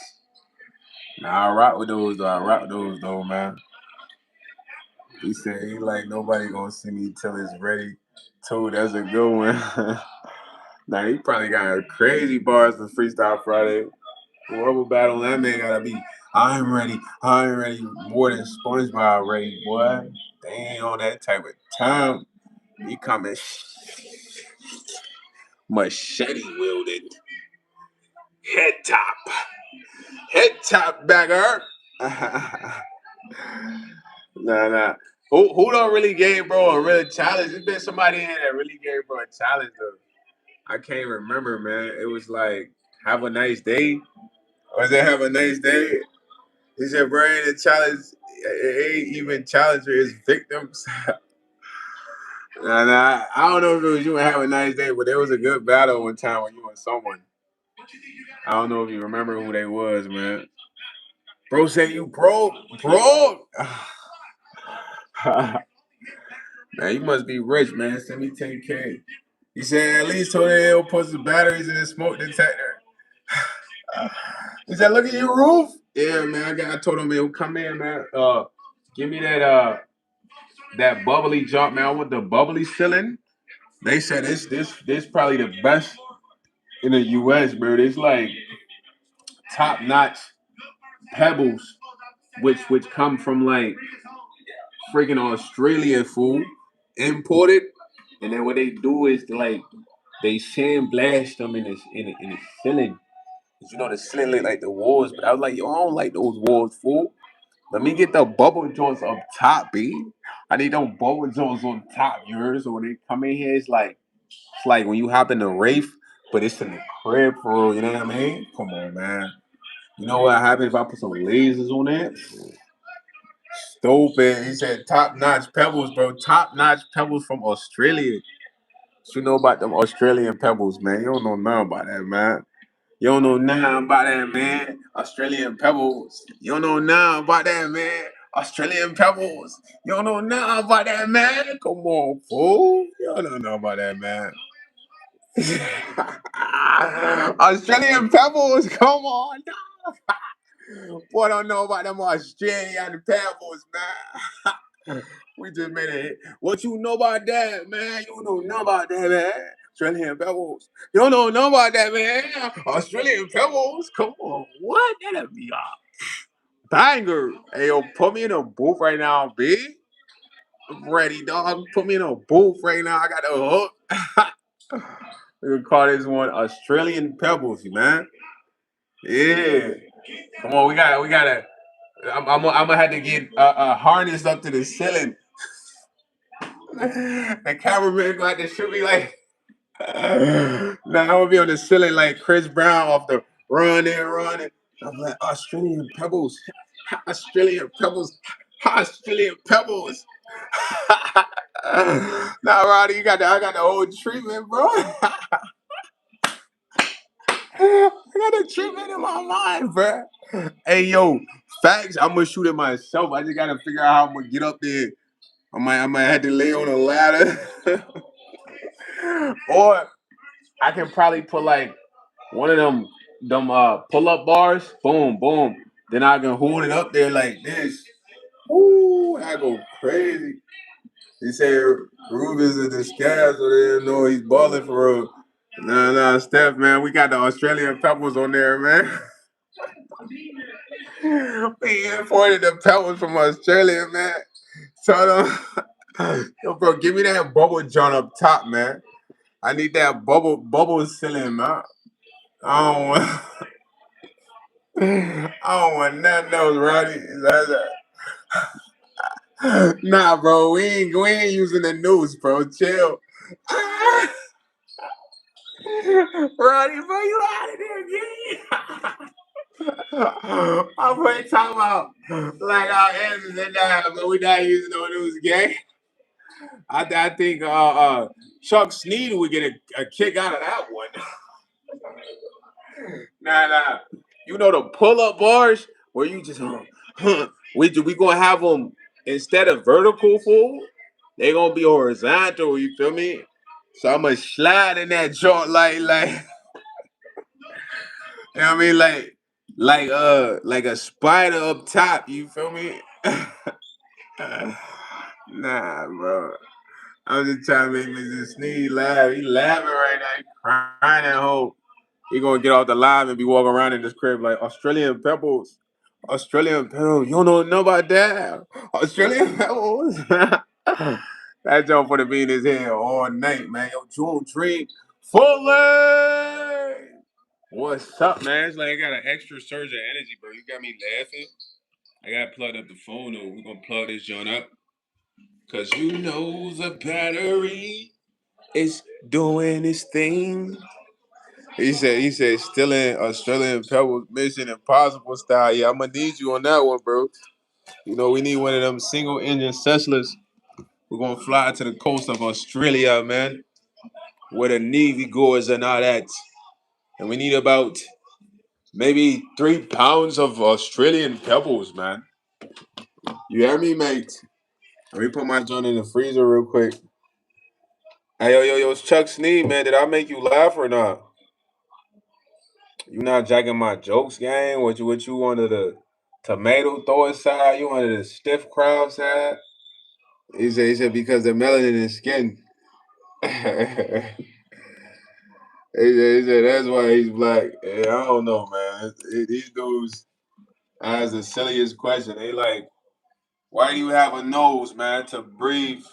Nah, I rock with those though. I rock with those though, man. He said he like nobody gonna see me till it's ready. Too, that's a good one. Nah, he probably got crazy bars for Freestyle Friday. Whoever battle that man gotta be. I'm ready. I'm ready. More than SpongeBob ready, boy. They ain't on that type of time. He coming machete wielded. Head top bagger. Nah. Who don't really gave bro a real challenge? There's been somebody in here that really gave bro a challenge though. I can't remember, man. It was like have a nice day. Was it have a nice day? He said, bro, ain't a challenge. It ain't even challenger his victims. I don't know if it was you and have a nice day, but there was a good battle one time when you and someone. I don't know if you remember who they was, man. Bro said you broke. Man, you must be rich, man. Send me 10K. He said at least told he'll put some batteries in his smoke detector. He said, look at your roof. Yeah, man. I told him he'll come in, man. Give me that bubbly jump, man. I want the bubbly ceiling. They said this probably the best in the US, bro. It's like top notch pebbles, which come from like freaking Australian food, imported. And then what they do is like they sandblast them in the ceiling. You know the ceiling look like the walls, but I was like, yo, I don't like those walls, fool. Let me get the bubble joints up top, B. I need those bubble joints on top, you heard? So when they come in here, it's like when you hop in the Wraith, but it's in the crib for real, you know what I mean? Come on, man. You know what happens if I put some lasers on it? Stupid. He said top notch pebbles, bro. Top notch pebbles from Australia. What you know about them Australian pebbles, man? You don't know nothing about that, man. You don't know nothing about that, man. Australian pebbles. You don't know nothing about that, man. Australian pebbles. You don't know nothing about that, man. Come on, fool. You don't know nothing about that, man. Australian pebbles. Come on, boy, don't know about them Australian pebbles, man. We just made it. What you know about that, man? You don't know nothing about that, man. Australian pebbles. You don't know nothing about that, man. Australian pebbles. Come on, what? That'll be a banger. Hey, yo, put me in a booth right now, B. I'm ready, dog. Put me in a booth right now. I got the hook. We can call this one Australian pebbles, man. Yeah. Come on, we gotta. I'm gonna have to get harnessed up to the ceiling. The cameraman gonna have to shoot me like. Nah, I'm gonna be on the ceiling like Chris Brown off the running. I'm like Australian pebbles, Australian pebbles, Australian pebbles. Nah, Roddy, I got the whole treatment, bro. I got the treatment in my mind, bro. Hey, yo, facts. I'm gonna shoot it myself. I just gotta figure out how I'm gonna get up there. I might have to lay on a ladder, or I can probably put like one of them pull up bars. Boom, boom. Then I can hold it up there like this. Ooh, I go crazy. He said Ruben's in disguise, so they didn't know he's balling for real. Nah, Steph, man, we got the Australian pebbles on there, man. We imported the pebbles from Australia, man. Tell them, yo, bro, give me that bubble John up top, man. I need that bubble ceiling, man. I don't want, I don't want nothing else, Roddy. Nah, bro, we ain't using the noose, bro. Chill. Ronnie, bro, you out of there, gang. I'm putting talking about like our answers and that, but we not using no news, gang. I think Chuck Sneed would get a kick out of that one. Nah. You know the pull up bars where you just we gonna have them instead of vertical full, they gonna be horizontal. You feel me? So I'm gonna slide in that joint like you know what I mean like a spider up top. You feel me? Nah, bro. I'm just trying to make Mr. Sneed laugh. He laughing right now. He crying at home. He gonna get off the live and be walking around in this crib like Australian pebbles. Australian pebbles. You don't know about that? Australian pebbles. That joke for the be in his head all night, man. Yo, June Dream. Fully. What's up, man? It's like I got an extra surge of energy, bro. You got me laughing. I gotta plug up the phone though. We're gonna plug this joint up. Cause you know the battery is doing its thing. He said still in Australian Pebbles Mission Impossible style. Yeah, I'm gonna need you on that one, bro. You know, we need one of them single engine Cessnas. We're gonna fly to the coast of Australia, man. Where the Navy goes and all that. And we need about maybe 3 pounds of Australian pebbles, man. You hear me, mate? Let me put my joint in the freezer real quick. Hey, yo, it's Chuck Sneed, man. Did I make you laugh or not? You not jacking my jokes, gang? What you wanted the tomato throw side? You wanted the stiff crowd side? He said because the melanin in skin. he said that's why he's black. Yeah, I don't know, man. These dudes ask the silliest question. They like, why do you have a nose, man, to breathe?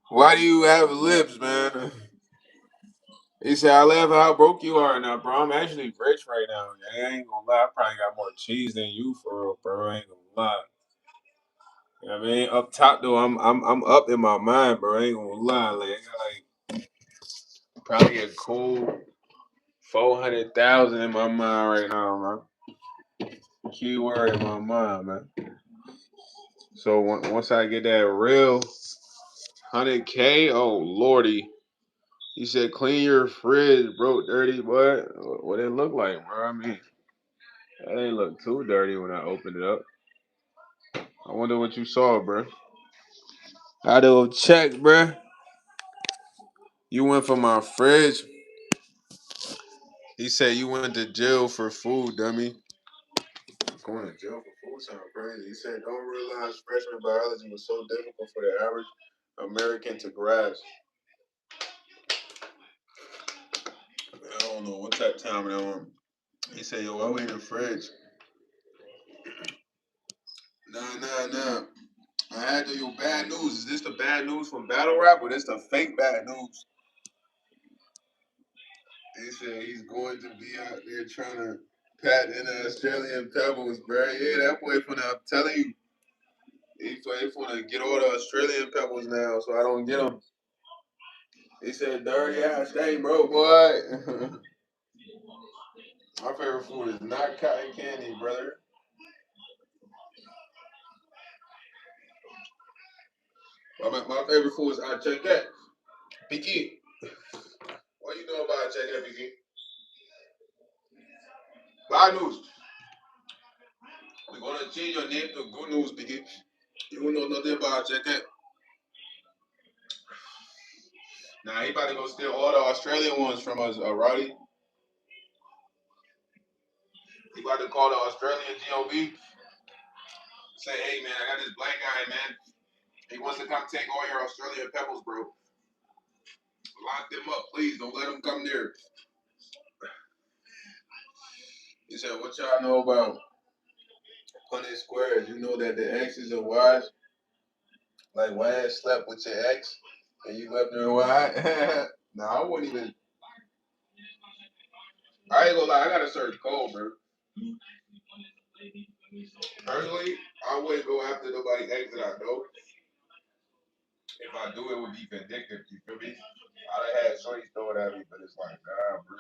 Why do you have lips, man? He said, I laugh how broke you are now, bro. I'm actually rich right now. I ain't gonna lie. I probably got more cheese than you for real, bro. I ain't gonna lie. You know what I mean? Up top though, I'm up in my mind, bro. I ain't gonna lie. Like I got like probably a cool 400,000 in my mind right now, man. Keyword in my mind, man. So once I get that real 100K, oh lordy. He said, clean your fridge, bro, dirty, boy. What it look like, bro? I mean, that ain't look too dirty when I opened it up. I wonder what you saw, bro. I do check, bro. You went for my fridge. He said you went to jail for food, dummy. Going to jail for food sound crazy. He said, don't realize freshman biology was so difficult for the average American to grasp. I don't know what's that time it on. He said, yo, I went in the fridge. Nah. I had to your bad news. Is this the bad news from Battle Rap or this the fake bad news? He said he's going to be out there trying to pat in the Australian pebbles, bro. Yeah, that boy finna, I'm telling you, he's finna get all the Australian pebbles now, so I don't get them. He said, dirty ass thing, bro, boy. My favorite food is not cotton candy, brother. My favorite food is I check that. Piki. What you know about check that, Piki? Bad news. We're gonna change your name to good news, Piki. You don't know nothing about check that. Nah, he about to go steal all the Australian ones from us, Roddy. He about to call the Australian GOV. Say, hey man, I got this black guy, man. He wants to come take all your Australian pebbles, bro. Lock them up, please. Don't let them come near. He said, what y'all know about Punnett squares? You know that the X's and Y's, like Y slept with your ex and you left her Y? Nah, I wouldn't even. I ain't gonna lie, I got a certain code, bro. Personally, I wouldn't go after nobody ex that I know. If I do, it would be vindictive. You feel me? I done had shorties throw it at me, but it's like, nah, bro.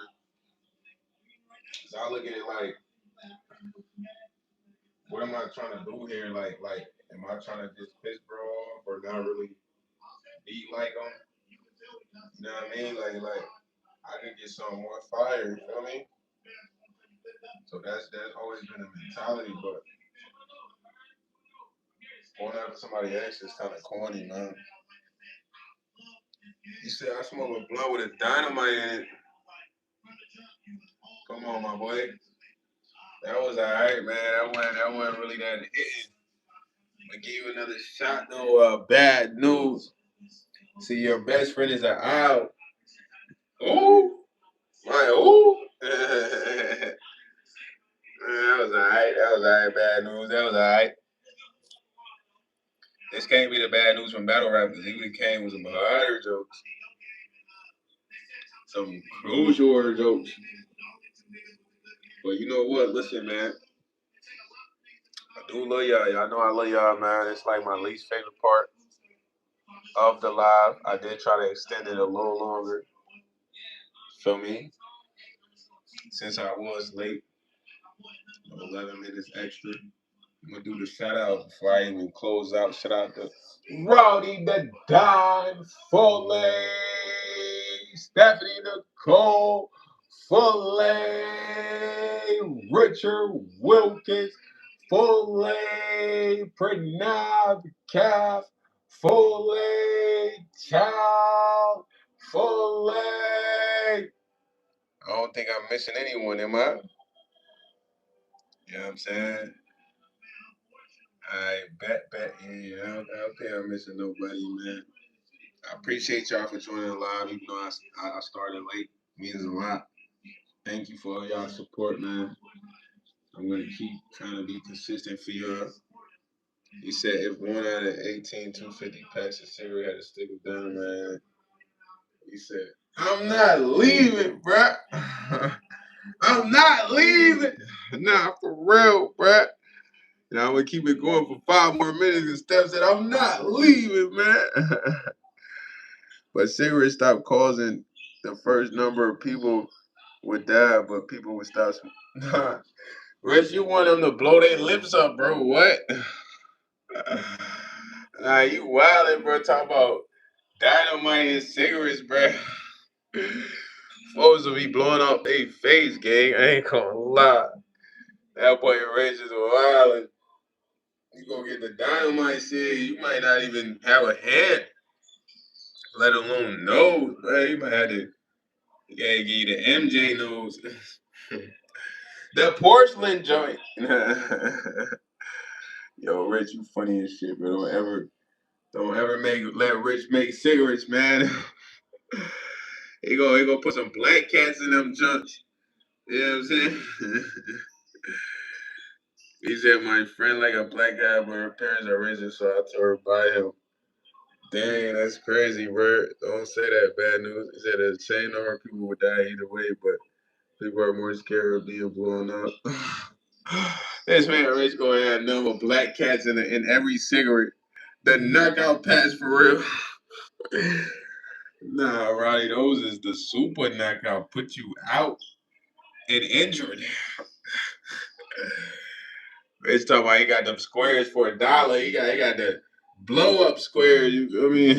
So I look at it like, what am I trying to do here? Like, am I trying to just piss bro off or not really be like him? You know what I mean? Like I can get some more fire. You feel me? So that's always been a mentality, but going after somebody else is kind of corny, man. You said I smoke a blunt with a dynamite in it. Come on, my boy. That was alright, man. That wasn't really that hitting. I give you another shot though. Bad news. See, your best friend is an owl. Ooh, my ooh. That was alright. That was alright. Bad news. That was alright. This can't be the bad news from battle rappers. It really came with some harder jokes, some crucial jokes. But you know what? Listen, man. I do love y'all. Y'all know I love y'all, man. It's like my least favorite part of the live. I did try to extend it a little longer. Feel me? Since I was late, 11 minutes extra. I'm gonna do the shout out before I even close out. Shout out to Rowdy the Don Foley, Stephanie Nicole Foley, Richard Wilkins Foley, Pranav Calf Foley, Child Foley. I don't think I'm missing anyone, am I? You know what I'm saying? I bet, yeah. I don't think I'm missing nobody, man. I appreciate y'all for joining the live, even though I started late. It means a lot. Thank you for all y'all support, man. I'm gonna keep trying to be consistent for y'all. He said if 1 out of 18 250 packs of cigarette had to stick with them, man. He said, I'm not leaving, bruh. I'm not leaving. Nah, for real, bruh. Now I'm gonna keep it going for 5 more minutes. And Steph said, I'm not leaving, man. But cigarettes stopped causing the first number of people would die, but people would stop. Nah, Rich, you want them to blow their lips up, bro? What? Nah, you wildin', bro. Talk about dynamite and cigarettes, bro. Folks will be blowing up their face, gang. I ain't gonna lie. That boy Rich is wildin'. You go get the dynamite shit, you might not even have a hand, let alone nose, bro. You might have to, you gotta give you the MJ nose. The porcelain joint. Yo, Rich, you funny as shit, bro. Don't ever let Rich make cigarettes, man. he gonna put some black cats in them junks. You know what I'm saying? He said my friend like a black guy, but her parents are racist, so I told her buy him. Dang, that's crazy, bro. Don't say that bad news. He said the same number of people would die either way, but people are more scared of being blown up. This man Rich gonna have number black cats in every cigarette. The knockout patch for real. Nah, Roddy, those is the super knockout. Put you out and injured. Rich talking about he got them squares for $1. He got the blow up square. You feel me?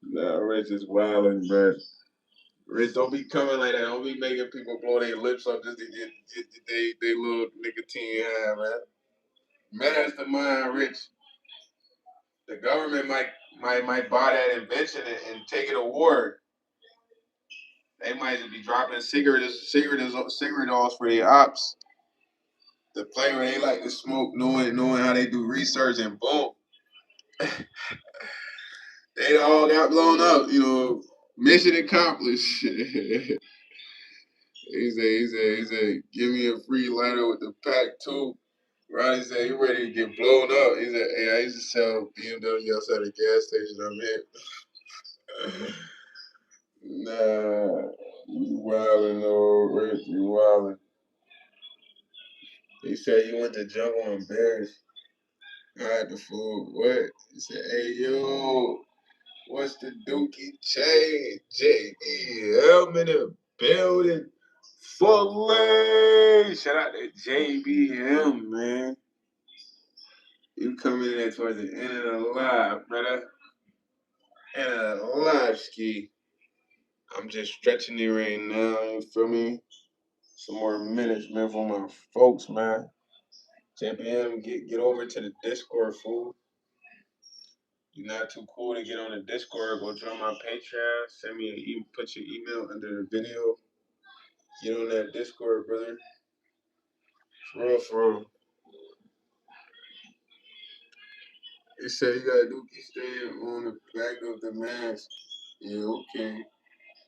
Nah, Rich is wildin', bro. Rich, don't be coming like that. Don't be making people blow their lips up just to get they little nicotine high, man. Mastermind, Rich. The government might buy that invention and take it to war. They might just be dropping cigarette offs for their ops. The flavor they like to smoke, knowing how they do research, and boom, they all got blown up. You know, mission accomplished. he said, give me a free lighter with the pack too. Ronnie said, you ready to get blown up. He said, hey, I used to sell BMW outside the gas station I'm in. Nah, you wildin', old Rich, you wildin'. He said he went to jump on bears. I had the food. What? He said, hey, yo, what's the dookie chain? JBM in the building. Fully. Shout out to JBM, man. You coming in there towards the end of the live, brother. End of the live, ski. I'm just stretching it right now, you feel me? Some more minutes, man, for my folks, man. JBM, get over to the Discord, fool. You're not too cool to get on the Discord. Go join my Patreon. Send me put your email under the video. Get on that Discord, brother. For real, for real. They say you gotta do keep staying on the back of the mask. Yeah, okay.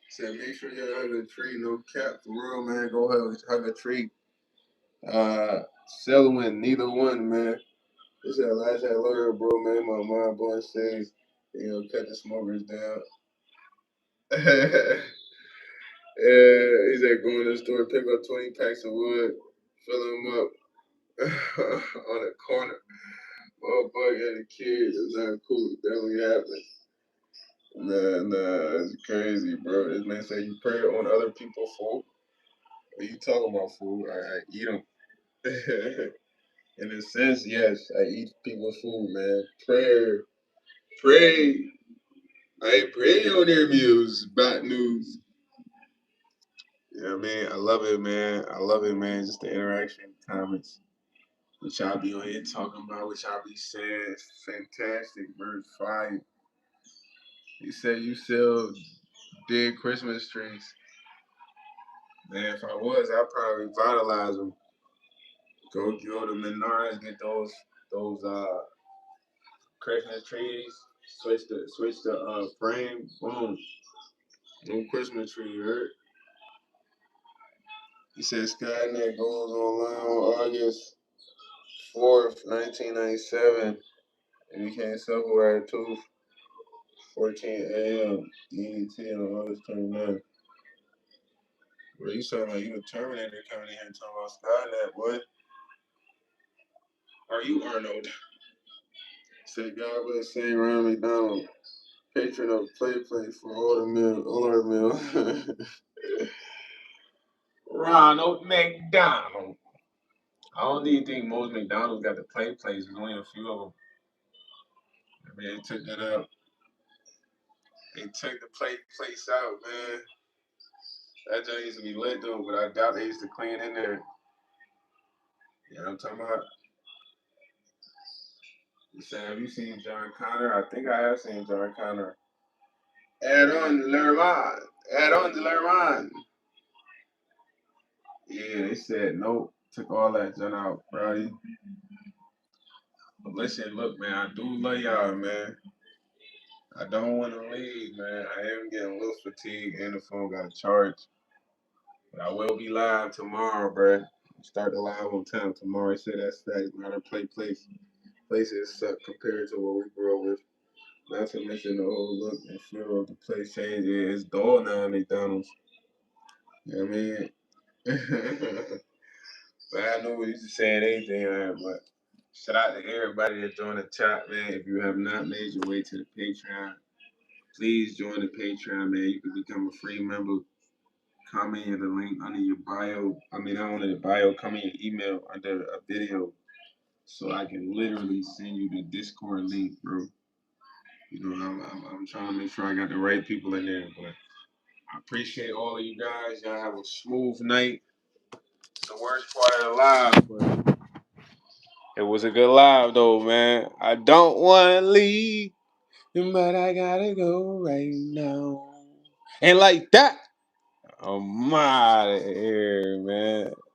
Said make sure you hug a tree, no cap for real, man. Go hug a tree. Selling neither one, man. This is that last I learned, bro, man. My mom boy says, cut the smokers down. Yeah, he said go in the store, pick up 20 packs of wood, fill them up on the corner. Motherfucker and the kids, it's not cool. It definitely happened. Nah, it's crazy, bro. This man say you prey on other people's food. What you talking about, food? I eat them. In a sense, yes, I eat people's food, man. Pray. I ain't praying on their meals. Bad news. You know what I mean? I love it, man. I love it, man. Just the interaction, comments, what y'all be on here talking about, what y'all be saying. It's fantastic, bro. It's fire. You said you still did Christmas trees. Man, if I was, I'd probably revitalize them. Go to Menards, get those Christmas trees. Switch the frame. Boom. New Christmas tree, you heard? He said Skynet goes online on August 4th, 1997. And became self-aware at 2:14 a.m. EET on August 29th. Bro, you sound like you a Terminator coming in here talking about Skynet, boy. Are you Arnold? Say God bless St. Ronald McDonald, patron of Play for all our meal. Ronald McDonald. I don't even think most McDonald's got the plates. There's only a few of them. I mean, they took that out. They took the place out, man. That joint used to be lit though, but I doubt they used to clean in there. You know what I'm talking about? You said, have you seen John Connor? I think I have seen John Connor. Add on Lerman. Add on to Lerman. Yeah, they said nope. Took all that junk out, bro. But listen, look, man, I do love y'all, man. I don't want to leave, man. I am getting a little fatigued and the phone got a charge. But I will be live tomorrow, bro. Start the live on time tomorrow. I said that's facts. Not a places suck compared to what we grew up with. Not to mention the whole look and feel of the place change. Yeah, it's dull now at McDonald's. You know what I mean? But I know we used to saying anything, man. But shout out to everybody that joined the chat, man. If you have not made your way to the Patreon, please join the Patreon, man. You can become a free member. Comment in the link under your bio. I mean, not under the bio. Comment your email under a video, so I can literally send you the Discord link, bro. You know, I'm trying to make sure I got the right people in there, but I appreciate all of you guys. Y'all have a smooth night. It's the worst part of the live, but it was a good live though, man. I don't want to leave, but I gotta go right now. And like that, I'm out of here, man.